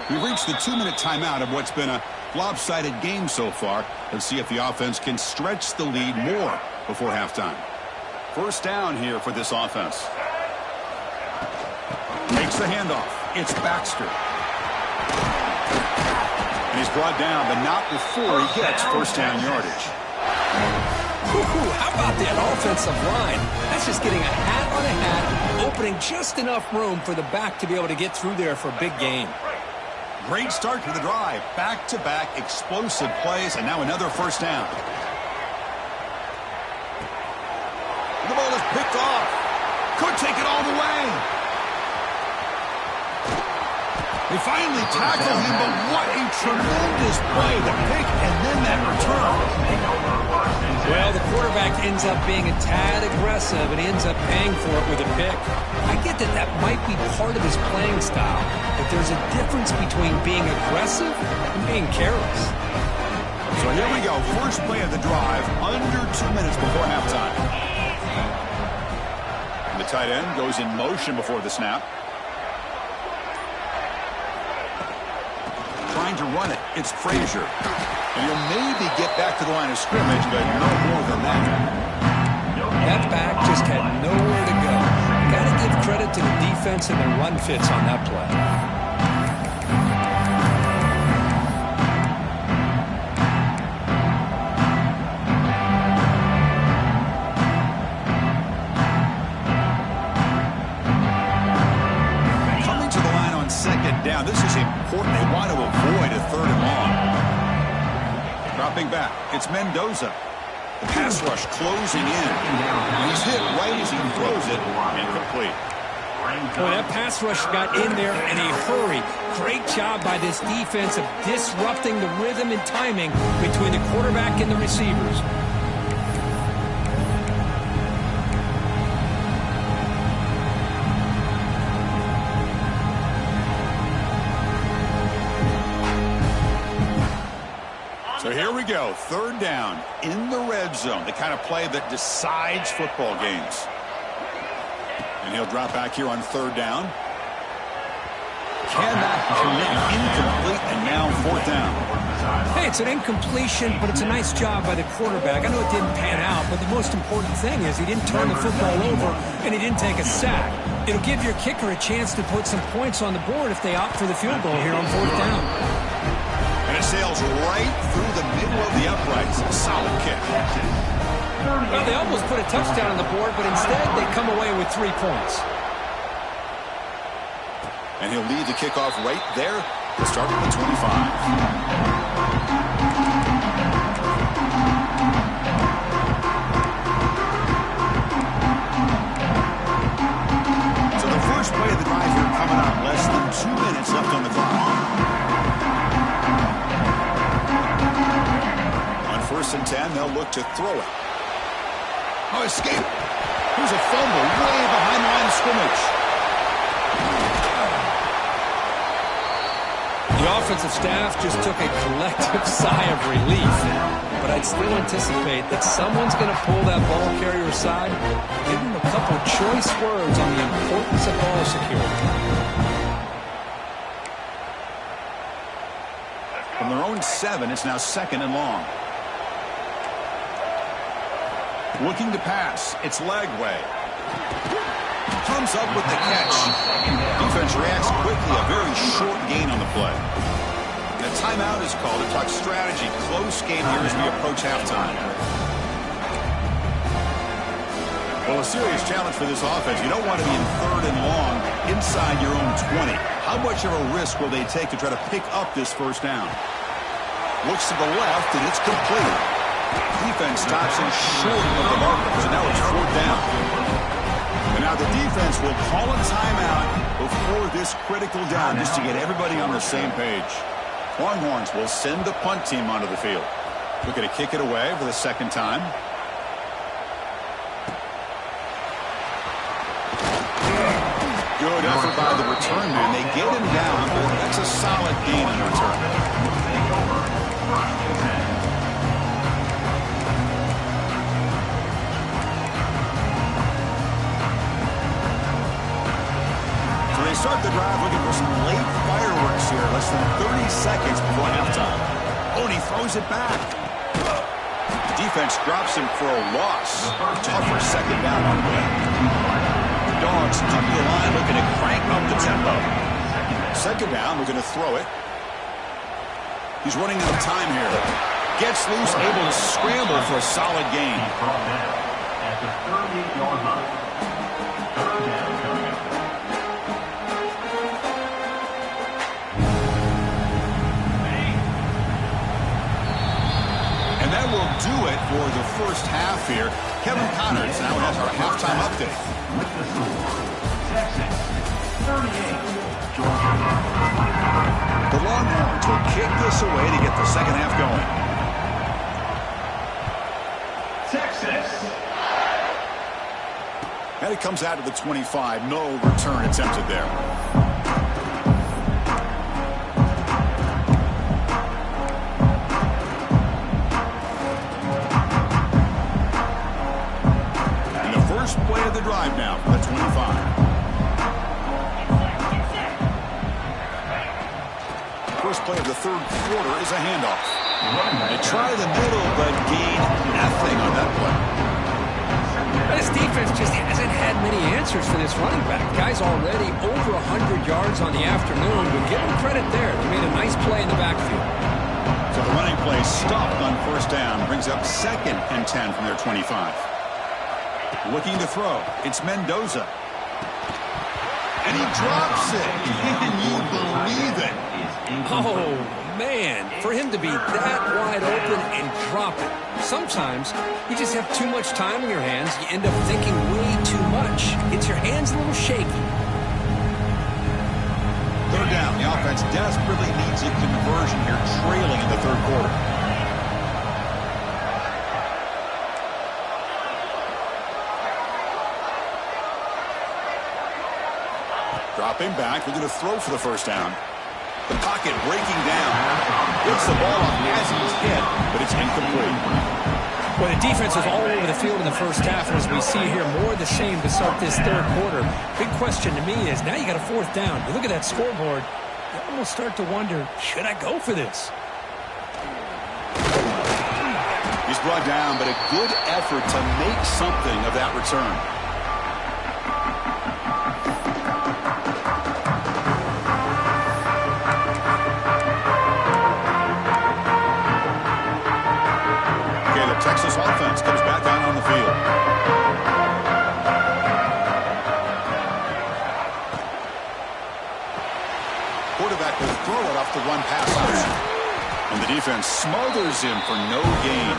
We've reached the 2-minute timeout of what's been a lopsided game so far. Let's see if the offense can stretch the lead more before halftime. First down here for this offense. Takes the handoff. It's Baxter. And he's brought down, but not before he gets first down yardage. How about that offensive line? That's just getting a hat on a hat, opening just enough room for the back to be able to get through there for a big gain. Great start to the drive. Back-to-back explosive plays, and now another first down. The ball is picked off. Could take it all the way. They finally tackle him, but what a tremendous play. The pick and then that return. Well, the quarterback ends up being a tad aggressive and ends up paying for it with a pick. I get that that might be part of his playing style, but there's a difference between being aggressive and being careless. So here we go. First play of the drive, under 2 minutes before halftime. And the tight end goes in motion before the snap. trying to run it. It's Frazier. And he'll maybe get back to the line of scrimmage, but no more than that. That back just had nowhere to go. Got to give credit to the defense and their run fits on that play. Coming to the line on second down. This is important. They want to avoid a third and long. Dropping back. It's Mendoza. The pass rush closing in. He's hit right as he throws it. Incomplete. Boy, that pass rush got in there in a hurry. Great job by this defense of disrupting the rhythm and timing between the quarterback and the receivers. So here we go, third down in the red zone, the kind of play that decides football games. And he'll drop back here on third down. Cannot connect, incomplete, and now fourth down. Hey, it's an incompletion, but it's a nice job by the quarterback. I know it didn't pan out, but the most important thing is he didn't turn the football over and he didn't take a sack. It'll give your kicker a chance to put some points on the board if they opt for the field goal here on fourth down. And it sails right through the middle of the uprights. A solid kick. Well, they almost put a touchdown on the board, but instead they come away with 3 points. And he'll lead the kickoff right there to start at the 25. So the first play of the drive here coming up. Less than 2 minutes left on the clock. On 1st and 10, they'll look to throw it. Oh, escape. Here's a fumble way behind the line of scrimmage. The offensive staff just took a collective sigh of relief. But I'd still anticipate that someone's going to pull that ball carrier aside, give him a couple choice words on the importance of ball security. From their own 7, it's now 2nd and long. Looking to pass. It's Lagway. Comes up with the catch. Defense reacts quickly. A very short gain on the play. And a timeout is called to talk strategy. Close game here as we approach halftime. Well, a serious challenge for this offense. You don't want to be in 3rd and long inside your own 20. How much of a risk will they take to try to pick up this first down? Looks to the left, and it's complete. Defense stops him short of the marker, so now it's 4th down. And now the defense will call a timeout before this critical down just to get everybody on the same page. Longhorns will send the punt team onto the field. Looking to kick it away for the 2nd time. Good effort by the return man. They get him down, but that's a solid gain in return. They start the drive looking for some late fireworks here. Less than 30 seconds before halftime. Oh, and he throws it back. The defense drops him for a loss. Tougher 2nd down on the way. The Dogs up the line looking to crank up the tempo. 2nd down, we're going to throw it. He's running out of time here. Gets loose, able to scramble for a solid gain. At the 38-yard line. 3rd down coming up. And that will do it for the first half here. Kevin Connors now has our halftime update. With the score, Texas 38, Georgia. The Longhorns will kick this away to get the 2nd half going. Texas. And it comes out to the 25. No return attempted there. Play of the drive now for the 25. first play of the third quarter is a handoff. They try the middle, but gain nothing on that play. This defense just hasn't had many answers for this running back. Guy's already over 100 yards on the afternoon, but give him credit there. He made a nice play in the backfield. So the running play stopped on first down, brings up 2nd and 10 from their 25. Looking to throw, it's Mendoza. And he drops it. Can you believe it? Oh, man. For him to be that wide open and drop it. Sometimes you just have too much time in your hands. You end up thinking way too much. Gets your hands a little shaky. Third down. The offense desperately needs a conversion here, trailing in the third quarter. Dropping back, we're going to throw for the first down. The pocket breaking down. Gets the ball off as he's hit, but it's incomplete. Well, the defense was all over the field in the first half, and as we see here, more of the same to start this third quarter. Big question to me is, now you got a fourth down. You look at that scoreboard, you almost start to wonder, should I go for this? He's brought down, but a good effort to make something of that return. Texas offense comes back out on the field. Quarterback will throw it off the run pass option. And the defense smothers him for no gain.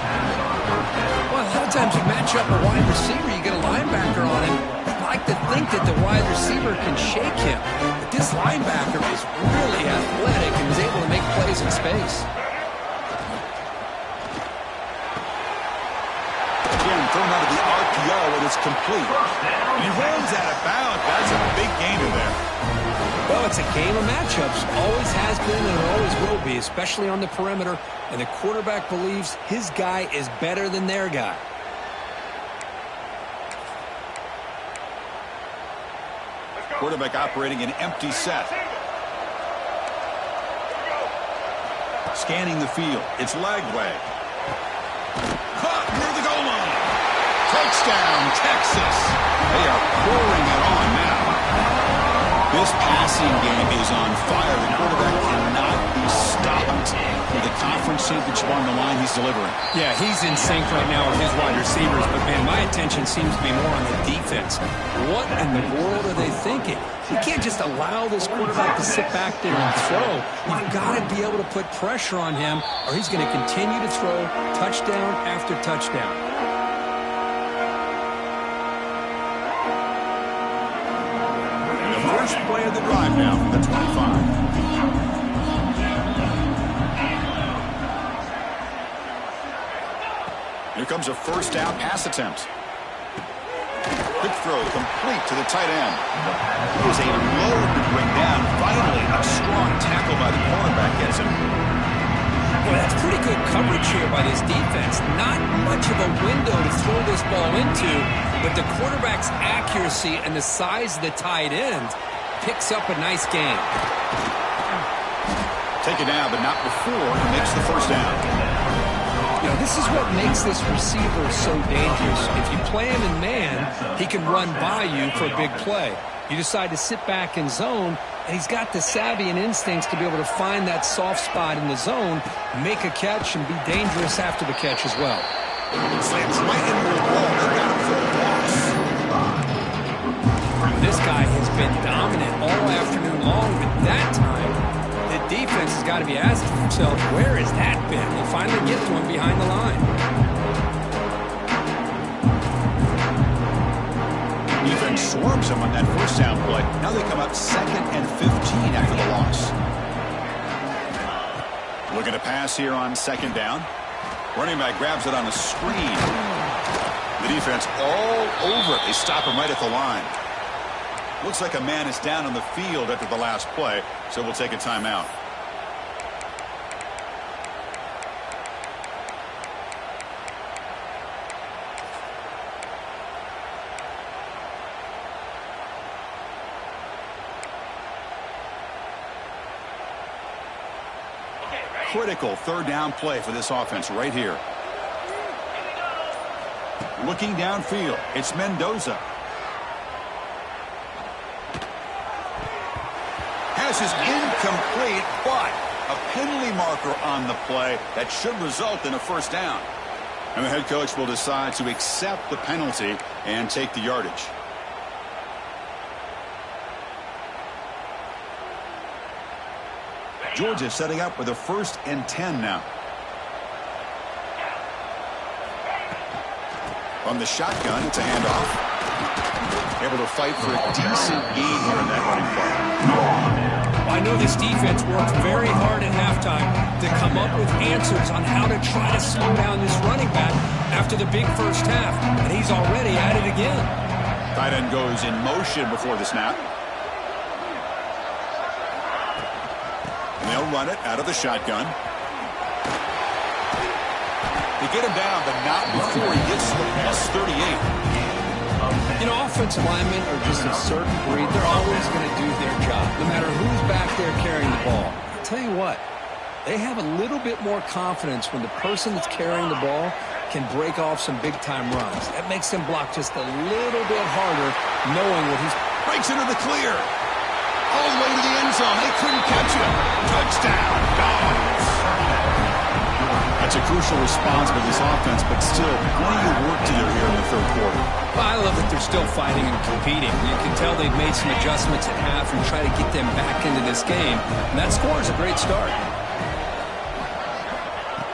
Well, a lot of times you match up a wide receiver, you get a linebacker on him. You'd like to think that the wide receiver can shake him. But this linebacker is really athletic and is able to make plays in space. Thrown out of the RPO, and it's complete. And he runs out of bounds. That's a big gain in there. Well, it's a game of matchups. Always has been and it always will be, especially on the perimeter. And the quarterback believes his guy is better than their guy. Quarterback operating an empty set. Scanning the field. It's leg way. Caught near the goal line. Touchdown, Texas. They are pouring it on now. This passing game is on fire. The quarterback cannot be stopped. With the conference championship on the line, he's delivering. Yeah, he's in sync right now with his wide receivers. But, man, my attention seems to be more on the defense. What in the world are they thinking? You can't just allow this quarterback to sit back there and throw. You've got to be able to put pressure on him, or he's going to continue to throw touchdown after touchdown. First play of the drive now from the 25. Here comes a first down pass attempt. Quick throw complete to the tight end. It was a load to bring down. Finally, a strong tackle by the cornerback gets him. Boy, that's pretty good coverage here by this defense. Not much of a window to throw this ball into, but the quarterback's accuracy and the size of the tight end picks up a nice gain. Take it down, but not before he makes the first down. You know, this is what makes this receiver so dangerous. If you play him in man, he can run by you for a big play. You decide to sit back in zone, and he's got the savvy and instincts to be able to find that soft spot in the zone, make a catch, and be dangerous after the catch as well. Slams right into the ball. They got him for a loss. This guy has been dominant all afternoon long, but that time, the defense has got to be asking themselves, where has that been? They finally get to him behind the line. Defense swarms him on that first down play. Now they come up 2nd and 15 after the loss. Looking to pass here on 2nd down. Running back grabs it on a screen. The defense all over it. They stop him right at the line. Looks like a man is down on the field after the last play, so we'll take a timeout. critical third down play for this offense right here. Looking downfield, it's Mendoza. Pass is incomplete, but a penalty marker on the play that should result in a first down. And the head coach will decide to accept the penalty and take the yardage. Georgia setting up with a 1st and 10 now. On the shotgun, it's a handoff. Able to fight for a decent gain here in that running play. I know this defense worked very hard at halftime to come up with answers on how to try to slow down this running back after the big first half, and he's already at it again. Tight end goes in motion before the snap. And they'll run it out of the shotgun. They get him down, but not before he gets to the +38. You know, offensive linemen are just a certain breed. They're always going to do their job, no matter who's back there carrying the ball. I'll tell you what, they have a little bit more confidence when the person that's carrying the ball can break off some big-time runs. That makes them block just a little bit harder, knowing what he's... Breaks into the clear. All the way to the end zone. They couldn't catch him. Touchdown, Dogs. That's a crucial response by this offense, but still plenty of work to do here in the third quarter. Well, I love that they're still fighting and competing. You can tell they've made some adjustments at half and try to get them back into this game. And that score is a great start.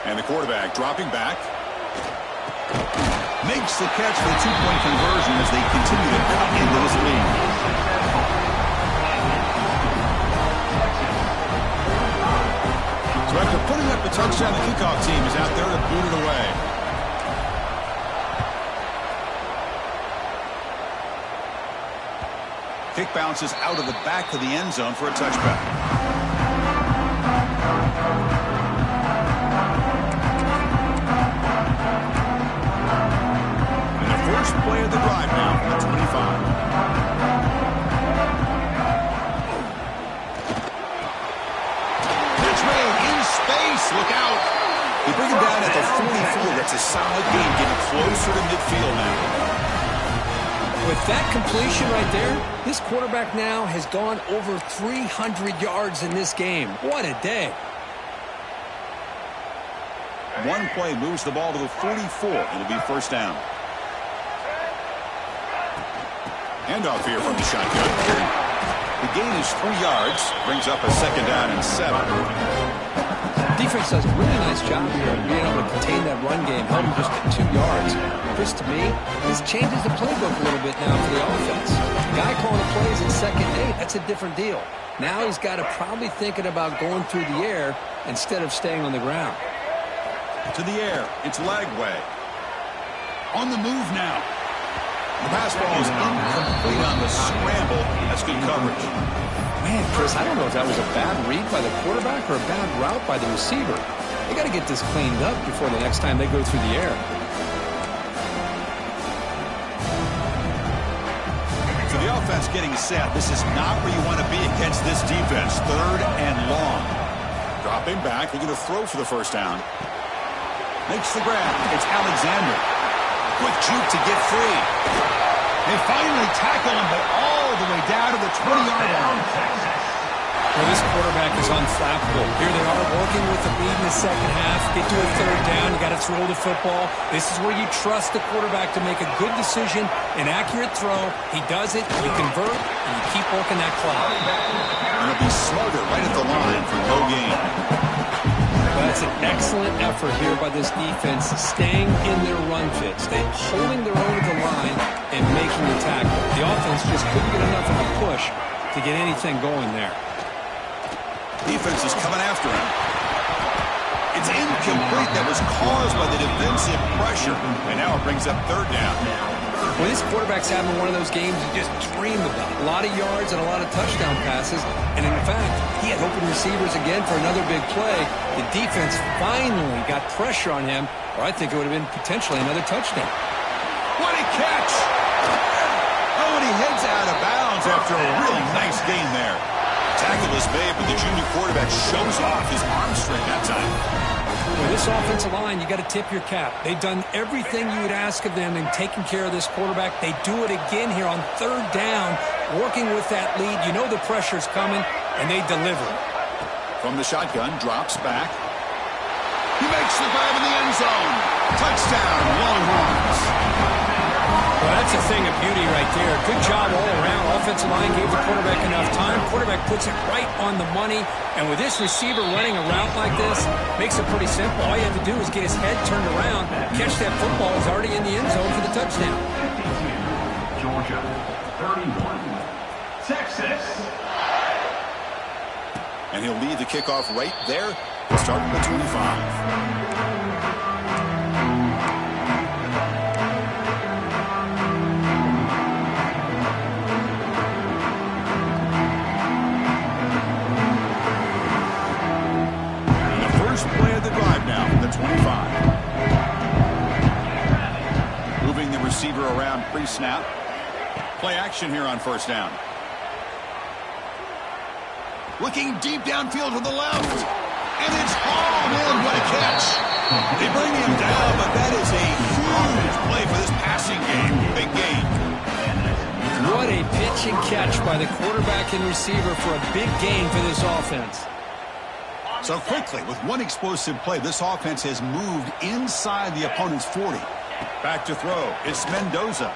And the quarterback dropping back. Makes the catch for the two-point conversion as they continue to cut into this lead. So after putting up the touchdown, the kickoff team is out there to boot it away. Kick bounces out of the back of the end zone for a touchback. And the first play of the drive now from the 25. Look out. They bring him down at the 44. That's a solid gain, getting closer to midfield now. With that completion right there, this quarterback now has gone over 300 yards in this game. What a day. One play moves the ball to the 44. It'll be first down. Handoff here from the shotgun. The gain is 3 yards. Brings up a 2nd down and 7. Defense does a really nice job here of being able to contain that run game, held him just at 2 yards. Chris, to me, this changes the playbook a little bit now for the offense. The guy calling the plays in 2nd and 8, that's a different deal. Now he's got to probably thinking about going through the air instead of staying on the ground. To the air, it's Lagway. On the move now. The pass ball is incomplete on the scramble. That's good coverage. Man, Chris, I don't know if that was a bad read by the quarterback or a bad route by the receiver. They got to get this cleaned up before the next time they go through the air. So the offense getting set. This is not where you want to be against this defense. 3rd and long. Dropping back, looking to throw for the first down. Makes the grab. It's Alexander. Quick juke to get free. They finally tackle him, but all the way down to the 20-yard line. Well, this quarterback is unflappable. Here they are working with the lead in the second half. Get to a 3rd down. You got to throw the football. This is where you trust the quarterback to make a good decision, an accurate throw. He does it, you convert, and you keep working that clock. And it'll be smarter right at the line for no gain. That's an excellent effort here by this defense, staying in their run fit, holding their own at the line and making the tackle. The offense just couldn't get enough of a push to get anything going there. Defense is coming after him. It's incomplete. That was caused by the defensive pressure. And now it brings up 3rd down. Well, this quarterback's having one of those games you just dream about. A lot of yards and a lot of touchdown passes. And in fact, he had open receivers again for another big play. The defense finally got pressure on him, or I think it would have been potentially another touchdown. What a catch! Oh, and he heads out of bounds after a really nice gain there. tackle is made, but the junior quarterback shows off his arm strength that time. With this offensive line, you got to tip your cap. They've done everything you would ask of them in taking care of this quarterback. They do it again here on third down, working with that lead. You know the pressure's coming, and they deliver. From the shotgun, drops back. He makes the grab in the end zone. Touchdown, Longhorns. Well, that's a thing of beauty right there. Good job all around. Offensive line gave the quarterback enough time. Quarterback puts it right on the money. And with this receiver running a route like this, makes it pretty simple. All you have to do is get his head turned around, catch that football. He's already in the end zone for the touchdown. 52, Georgia. 31, Texas. And he'll lead the kickoff right there, starting at 25. Play of the drive now from the 25. Moving the receiver around pre-snap. Play action here on first down. Looking deep downfield to the left. And it's hauled in. What a catch. They bring him down, but that is a huge play for this passing game. Big gain. What a pitch and catch by the quarterback and receiver for a big gain for this offense. So quickly, with one explosive play, this offense has moved inside the opponent's 40. Back to throw. It's Mendoza.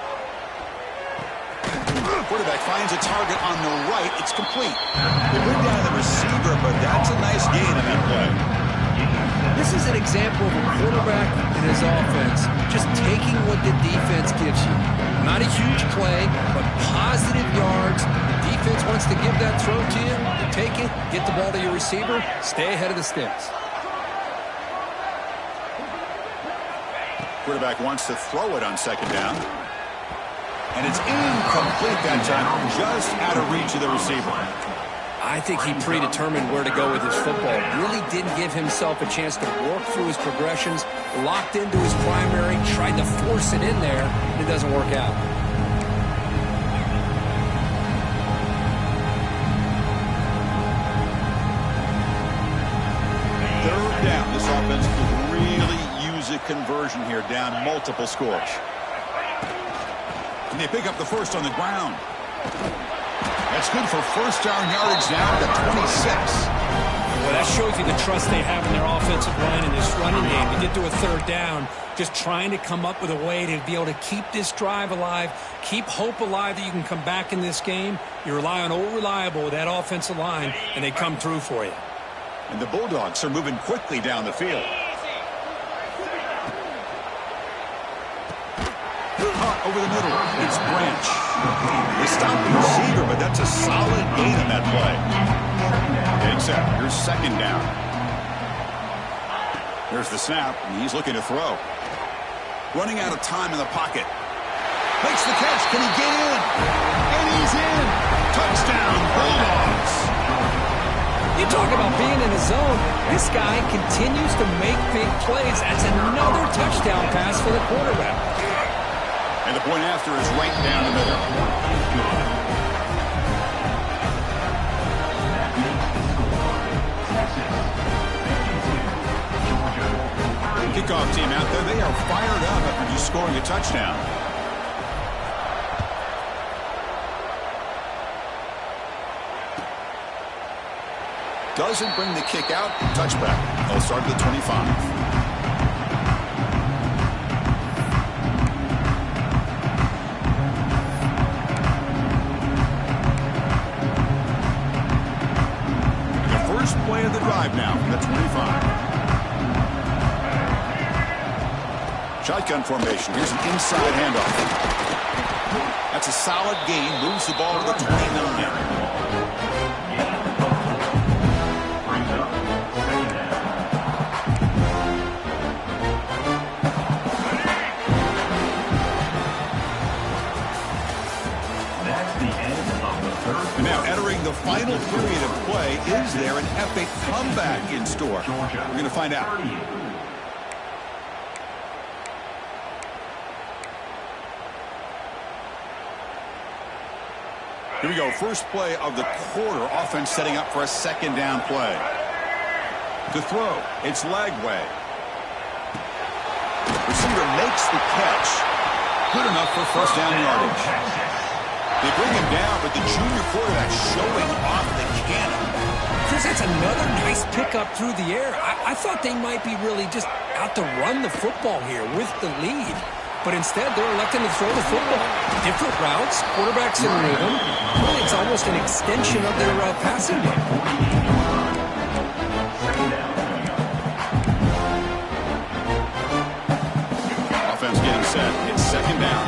Quarterback finds a target on the right. It's complete. They bring down the receiver, but that's a nice gain in that play. This is an example of a quarterback and his offense just taking what the defense gives you. Not a huge play, but positive yards. Defense wants to give that throw to you. You take it, get the ball to your receiver, stay ahead of the sticks. Quarterback wants to throw it on second down. And it's incomplete that time, just out of reach of the receiver. I think he predetermined where to go with his football. Really didn't give himself a chance to work through his progressions, locked into his primary, tried to force it in there, and it doesn't work out. Third down. This offense could really use a conversion here, down multiple scores. And they pick up the first on the ground. That's good for first down yardage now to 26. Well, that shows you the trust they have in their offensive line in this running game. They did do a third down, just trying to come up with a way to be able to keep this drive alive, keep hope alive that you can come back in this game. You rely on old reliable with that offensive line, and they come through for you. And the Bulldogs are moving quickly down the field. Over the middle, it's Branch. They stop the receiver, but that's a solid gain on that play. Takes up. Here's second down. There's the snap, and he's looking to throw. Running out of time in the pocket. Makes the catch. Can he get in? And he's in. Touchdown, Bulldogs. You talk about being in the zone. This guy continues to make big plays. That's another touchdown pass for the quarterback. And the point after is right down the middle. Kickoff team out there. They are fired up after just scoring a touchdown. Doesn't bring the kick out. Touchback. They'll start at the 25. Play of the drive now from the 25. Shotgun formation. Here's an inside handoff. That's a solid gain. Moves the ball to the 29. And now entering the final period of play, is there an epic comeback in store? We're going to find out. Here we go. First play of the quarter. Offense setting up for a second down play. To throw, it's Lagway. Receiver makes the catch. Good enough for first down yardage. They bring him down, but the junior quarterback showing off the cannon. Chris, that's another nice pickup through the air. I thought they might be really just out to run the football here with the lead. But instead, they're electing to throw the football. Different routes, quarterbacks in rhythm. Really, it's almost an extension of their passing game. Getting set. It's second down.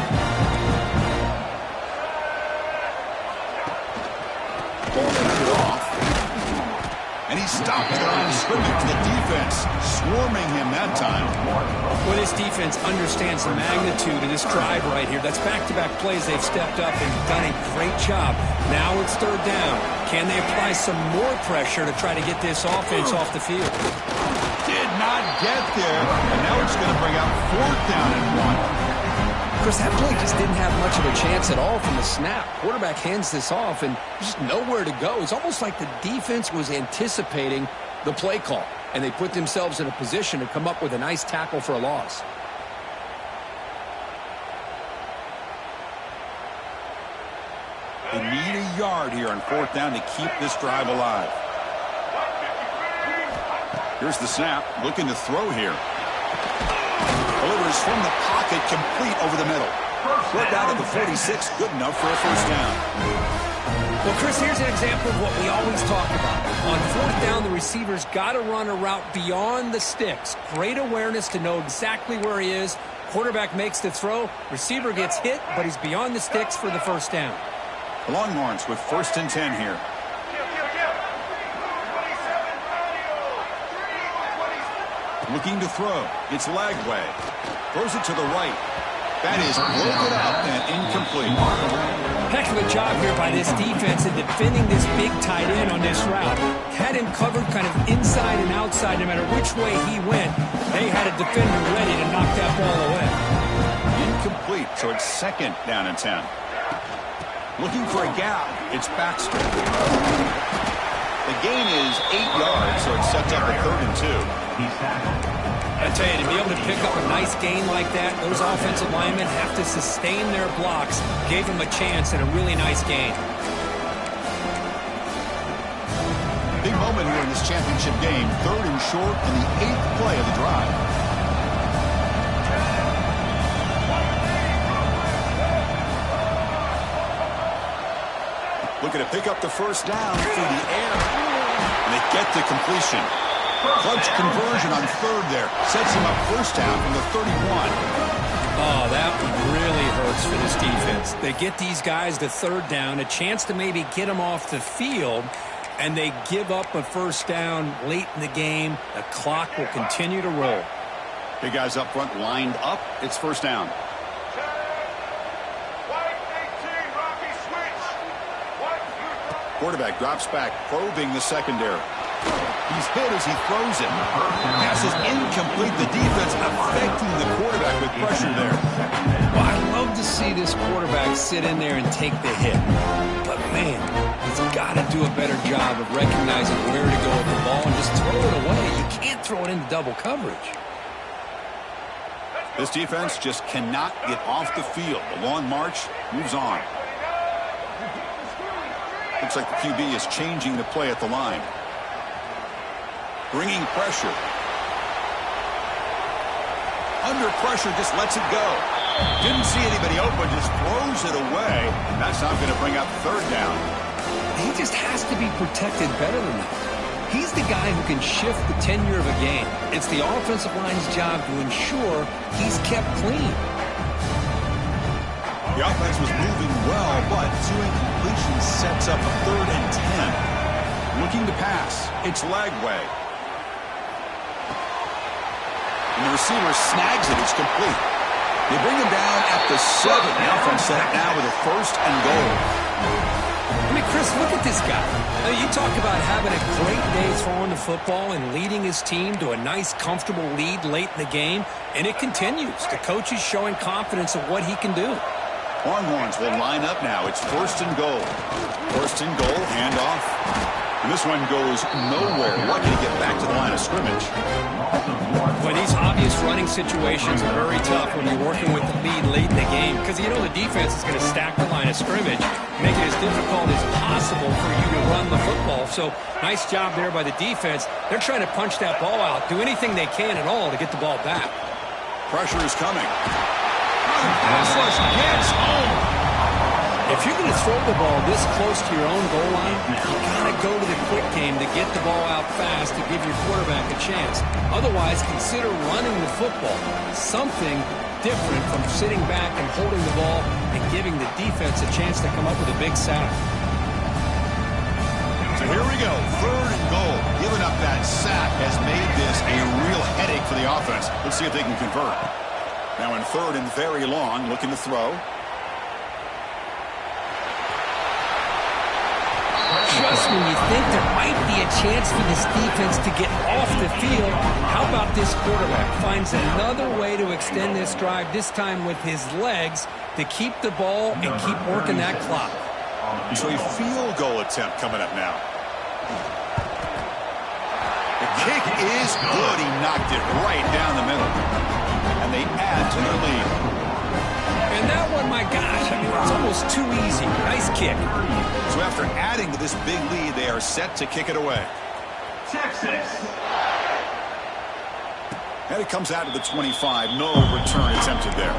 Ball handed off. And he stopped at the line of scrimmage. The defense swarming him that time. Well, this defense understands the magnitude of this drive right here. That's back-to-back plays. They've stepped up and done a great job. Now it's third down. Can they apply some more pressure to try to get this offense off the field? Did not get there, and now it's going to bring out fourth down and 1. Chris, that play just didn't have much of a chance at all from the snap. Quarterback hands this off, and just nowhere to go. It's almost like the defense was anticipating the play call, and they put themselves in a position to come up with a nice tackle for a loss. They need a yard here on fourth down to keep this drive alive. Here's the snap, looking to throw here. Delivers from the pocket, complete over the middle. Right down at the 46, good enough for a first down. Well, Chris, here's an example of what we always talk about. On fourth down, the receiver's got to run a route beyond the sticks. Great awareness to know exactly where he is. Quarterback makes the throw. Receiver gets hit, but he's beyond the sticks for the first down. The Longhorns with first and 10 here. Looking to throw. It's Lagway. Throws it to the right. That is broken up and incomplete. Heck of a job here by this defense in defending this big tight end on this route. Had him covered kind of inside and outside no matter which way he went. They had a defender ready to knock that ball away. Incomplete, so it's second down and 10. Looking for a gap. It's Baxter. The gain is 8 yards, so it sets up a third and 2. I tell you, to be able to pick up a nice gain like that, those offensive linemen have to sustain their blocks. Gave them a chance and a really nice gain. Big moment here in this championship game. Third and short in the 8th play of the drive. Looking to pick up the first down through the air. And they get the completion. Clutch conversion on third there. Sets him up first down from the 31. Oh, that one really hurts for this defense. They get these guys to third down, a chance to maybe get them off the field, and they give up a first down late in the game. The clock will continue to roll. Big guys up front lined up. It's first down. Quarterback drops back, probing the secondary. He's hit as he throws it. Pass is incomplete. The defense affecting the quarterback with pressure there. Well, I'd love to see this quarterback sit in there and take the hit. But, man, he's got to do a better job of recognizing where to go with the ball and just throw it away. You can't throw it into double coverage. This defense just cannot get off the field. The long march moves on. Looks like the QB is changing the play at the line. Bringing pressure. Under pressure, just lets it go. Didn't see anybody open, just throws it away. And that's not going to bring up third down. He just has to be protected better than that. He's the guy who can shift the tenure of a game. It's the offensive line's job to ensure he's kept clean. The offense was moving well, but 2 incompletions sets up a third and 10. Looking to pass. It's Lagway. And the receiver snags it. It's complete. They bring him down at the 7. The offense set up now with a first and goal. I mean, Chris, look at this guy. You talk about having a great day throwing the football and leading his team to a nice, comfortable lead late in the game, and it continues. The coach is showing confidence of what he can do. Longhorns will line up now. It's first and goal. First and goal, handoff. And this one goes nowhere. Lucky to get back to the line of scrimmage. Well, these obvious running situations are very tough when you're working with the lead late in the game because you know the defense is going to stack the line of scrimmage, make it as difficult as possible for you to run the football. So nice job there by the defense. They're trying to punch that ball out, do anything they can at all to get the ball back. Pressure is coming. Pass rush gets home. If you're going to throw the ball this close to your own goal line, you got to go to the quick game to get the ball out fast to give your quarterback a chance. Otherwise, consider running the football. Something different from sitting back and holding the ball and giving the defense a chance to come up with a big sack. So here we go. Third and goal. Giving up that sack has made this a real headache for the offense. Let's see if they can convert. Now in third and very long, looking to throw. Just when you think there might be a chance for this defense to get off the field, how about this quarterback finds another way to extend this drive, this time with his legs, to keep the ball and keep working that clock. So a field goal attempt coming up now. The kick is good. He knocked it right down the middle. And they add to their lead. And that one, my gosh, I mean, it's almost too easy. Nice kick. So after adding to this big lead, they are set to kick it away. Texas. And it comes out to the 25. No return attempted there.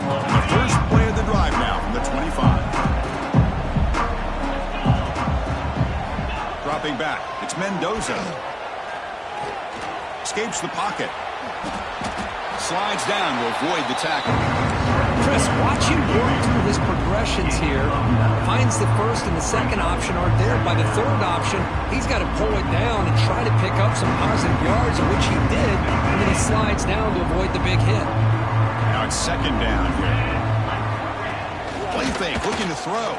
The first play of the drive now from the 25. Dropping back. It's Mendoza. Escapes the pocket. Slides down to avoid the tackle. Chris, watch him work through his progressions here. Finds the first and the second option aren't there. By the third option, he's got to pull it down and try to pick up some positive yards, which he did, and then he slides down to avoid the big hit. Now it's second down here. Play fake, looking to throw.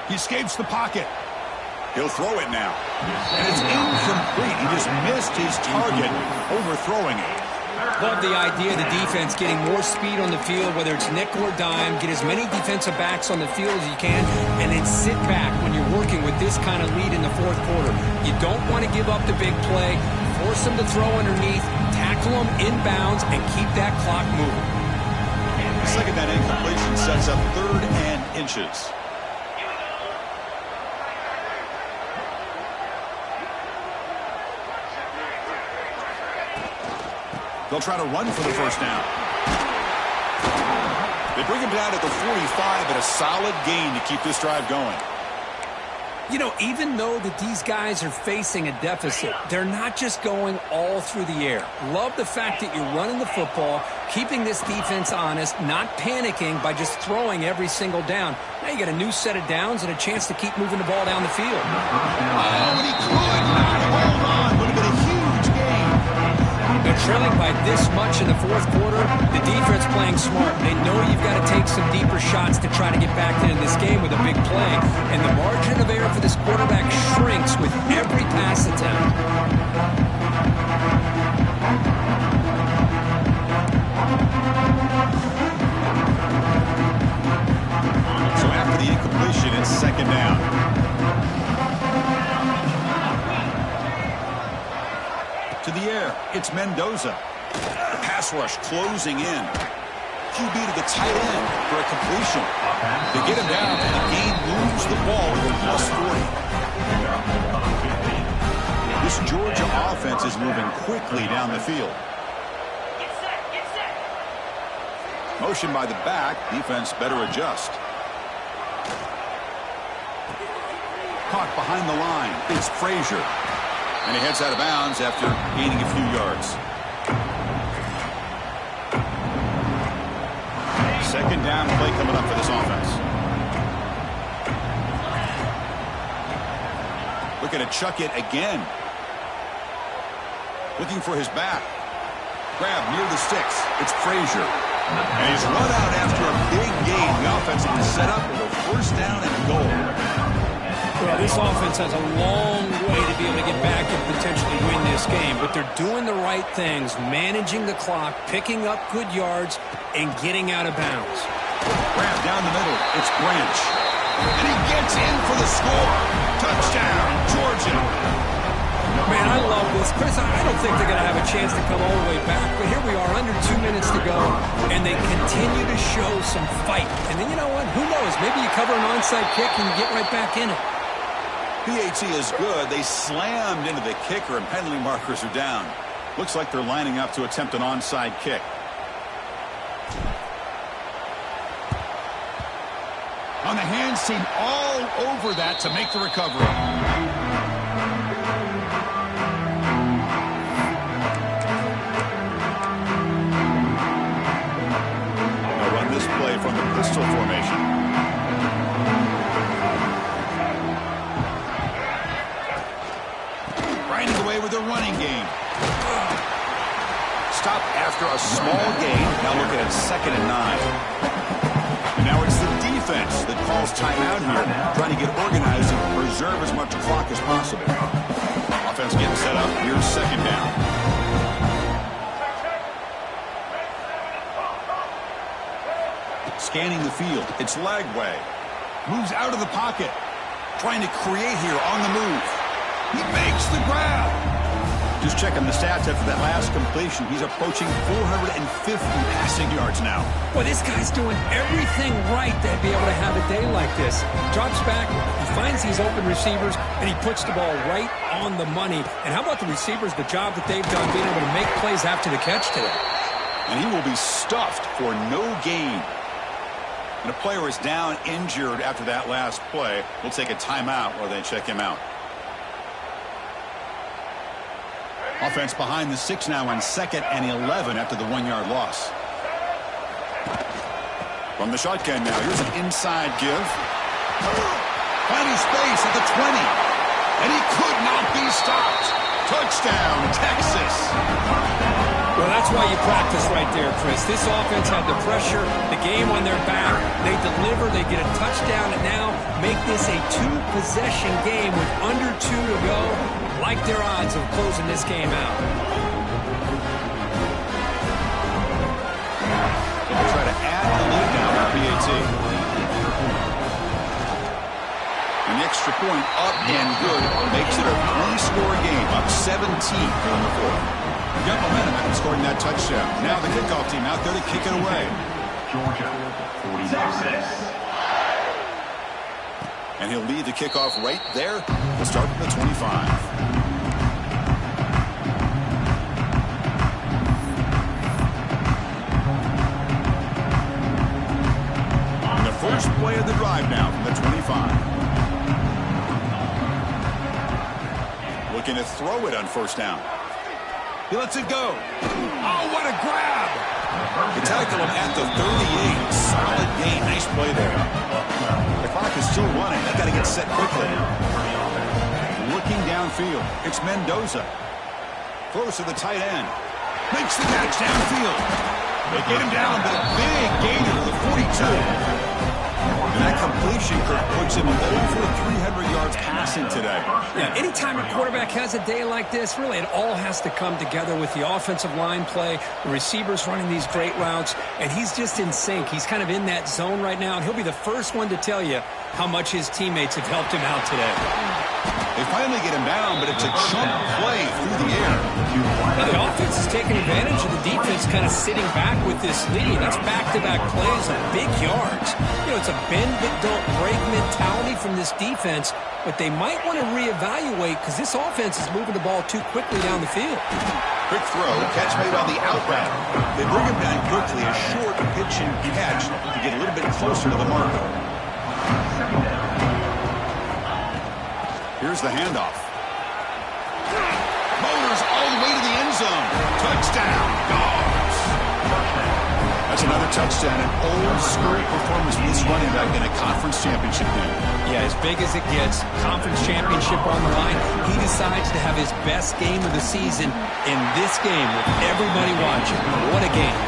He escapes the pocket. He'll throw it now. And it's incomplete. He just missed his target, overthrowing it. Love the idea of the defense getting more speed on the field, whether it's nickel or dime, get as many defensive backs on the field as you can, and then sit back when you're working with this kind of lead in the fourth quarter. You don't want to give up the big play, force them to throw underneath, tackle them inbounds, and keep that clock moving. Second down incompletion sets up third and inches. They'll try to run for the first down. They bring him down at the 45, but a solid gain to keep this drive going. You know, even though that these guys are facing a deficit, they're not just going all through the air. Love the fact that you're running the football, keeping this defense honest, not panicking by just throwing every single down. Now you got a new set of downs and a chance to keep moving the ball down the field. Oh, and he could not hold on. Would have been a huge gain. They're trailing by this much in the fourth quarter. The defense playing smart. They know you've got to take some deeper shots to try to get back into this game with a big play. And the margin of error for this quarterback shrinks with every pass attempt. So after the incompletion, it's second down. To the air, it's Mendoza. The pass rush closing in. QB to the tight end for a completion. They get him down, and the game moves the ball to a +40. This Georgia offense is moving quickly down the field. Motion by the back. Defense better adjust. Caught behind the line. It's Frazier. And he heads out of bounds after gaining a few yards. Second down play coming up for this offense. Looking to chuck it again. Looking for his back. Grab near the sticks. It's Frazier. And he's run out after a big gain. The offense will be set up with a first down and a goal. Well, This offense has a long way to be able to get back and potentially win this game, but they're doing the right things, managing the clock, picking up good yards, and getting out of bounds. Grab down the middle. It's Branch. And he gets in for the score. Touchdown, Georgia. Man, I love this. Chris, I don't think they're going to have a chance to come all the way back, but here we are, under 2 minutes to go, and they continue to show some fight. And then, you know what? Who knows? Maybe you cover an onside kick and you get right back in it. PAT is good. They slammed into the kicker, and penalty markers are down. Looks like they're lining up to attempt an onside kick. On the hands team all over that to make the recovery. They'll run this play from the pistol formation. Grinding away with a running game. Stop after a small gain. Now look at it, 2nd and 9. And now it's the defense that calls timeout here, trying to get organized and preserve as much clock as possible. Offense getting set up. Here's 2nd down. Scanning the field. It's Lagway. Moves out of the pocket. Trying to create here on the move. He makes the grab. Just checking the stats after that last completion. He's approaching 450 passing yards now. Boy, this guy's doing everything right to be able to have a day like this. Drops back, he finds these open receivers, and he puts the ball right on the money. And how about the receivers, the job that they've done being able to make plays after the catch today? And he will be stuffed for no gain. And a player is down injured after that last play. We'll take a timeout while they check him out. Offense behind the 6 now on 2nd and 11 after the 1-yard loss. From the shotgun now, here's an inside give. Finding space at the 20. And he could not be stopped. Touchdown, Texas. Well, that's why you practice right there, Chris. This offense had the pressure, the game on their back. They deliver, they get a touchdown, and now make this a 2-possession game with under 2 to go. Like their odds of closing this game out. They'll try to add the lead now for PAT. An extra point up and good makes it a 3-score game, up 17 in the 4th. Got momentum after scoring that touchdown. Now the kickoff team out there to kick it away. Georgia, 46. And he'll lead the kickoff right there. We'll start from the 25. First play of the drive now from the 25. Looking to throw it on 1st down. He lets it go. Oh, what a grab! They tackle him at the 38. Solid gain. Nice play there. The clock is still running. They've got to get set quickly. Looking downfield. It's Mendoza. Throws to the tight end. Makes the catch downfield. They get him down, but a big gain to the 42. And that completion, Kirk, puts him over 300 yards passing today. Yeah, anytime a quarterback has a day like this, really it all has to come together with the offensive line play, the receivers running these great routes, and he's just in sync. He's kind of in that zone right now, and he'll be the first one to tell you how much his teammates have helped him out today. They finally get him down, but it's a chunk play through the air. Now the offense is taking advantage of the defense kind of sitting back with this lead. That's back-to-back plays of big yards. You know, it's a bend-but-don't-break mentality from this defense, but they might want to reevaluate because this offense is moving the ball too quickly down the field. Quick throw, catch made on the out route. They bring him down quickly, a short pitch and catch to get a little bit closer to the mark. Here's the handoff. Motors all the way to the end zone. Touchdown, Dogs. That's another touchdown, an old-school performance from this running back in a conference championship game. Yeah, as big as it gets, conference championship on the line. He decides to have his best game of the season in this game with everybody watching. What a game.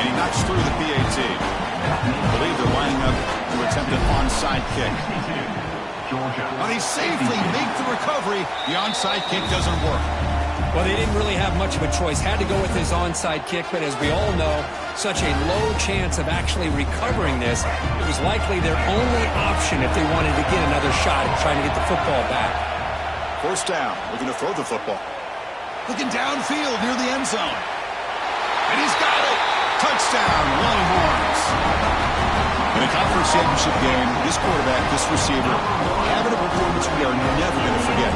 And he knocks through the PAT. I believe they're lining up to attempt an onside kick. Georgia. Well, they safely make the recovery. The onside kick doesn't work. Well, they didn't really have much of a choice. Had to go with his onside kick, but as we all know, such a low chance of actually recovering this. It was likely their only option if they wanted to get another shot at trying to get the football back. First down, looking to throw the football. Looking downfield near the end zone. And he's got it. Touchdown, Longhorns. In a conference championship game, this quarterback, this receiver, having a performance we are never going to forget.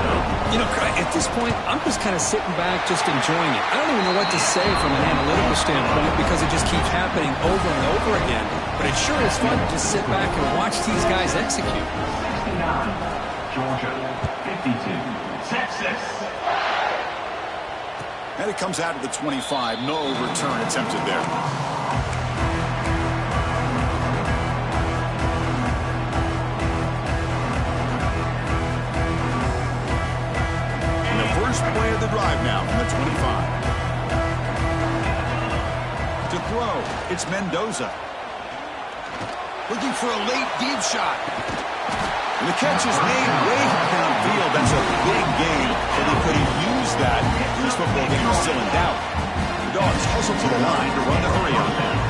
You know, at this point, I'm just kind of sitting back, just enjoying it. I don't even know what to say from an analytical standpoint because it just keeps happening over and over again. But it sure is fun to just sit back and watch these guys execute. 69, Georgia. 52, Texas. And it comes out of the 25. No return attempted there. And the first play of the drive now from the 25. To throw, it's Mendoza. Looking for a late deep shot. And the catch is made way downfield. That's a big gain, and they could have used that. This football game is still in doubt. The Dogs hustle to the line to run the hurry on there.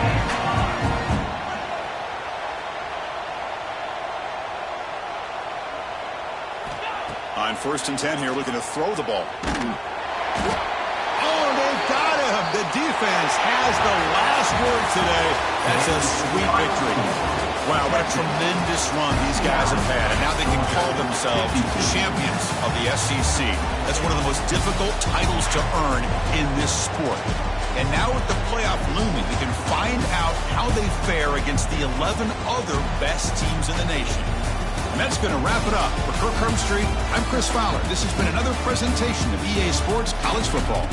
On 1st and 10 here, looking to throw the ball. Oh, they've got him. The defense has the last word today. That's a sweet victory. Wow, what a tremendous run these guys have had, and now they can call themselves champions of the SEC. That's one of the most difficult titles to earn in this sport. And now with the playoff looming, they can find out how they fare against the 11 other best teams in the nation. And that's going to wrap it up. For Kirk Street, I'm Chris Fowler. This has been another presentation of EA Sports College Football.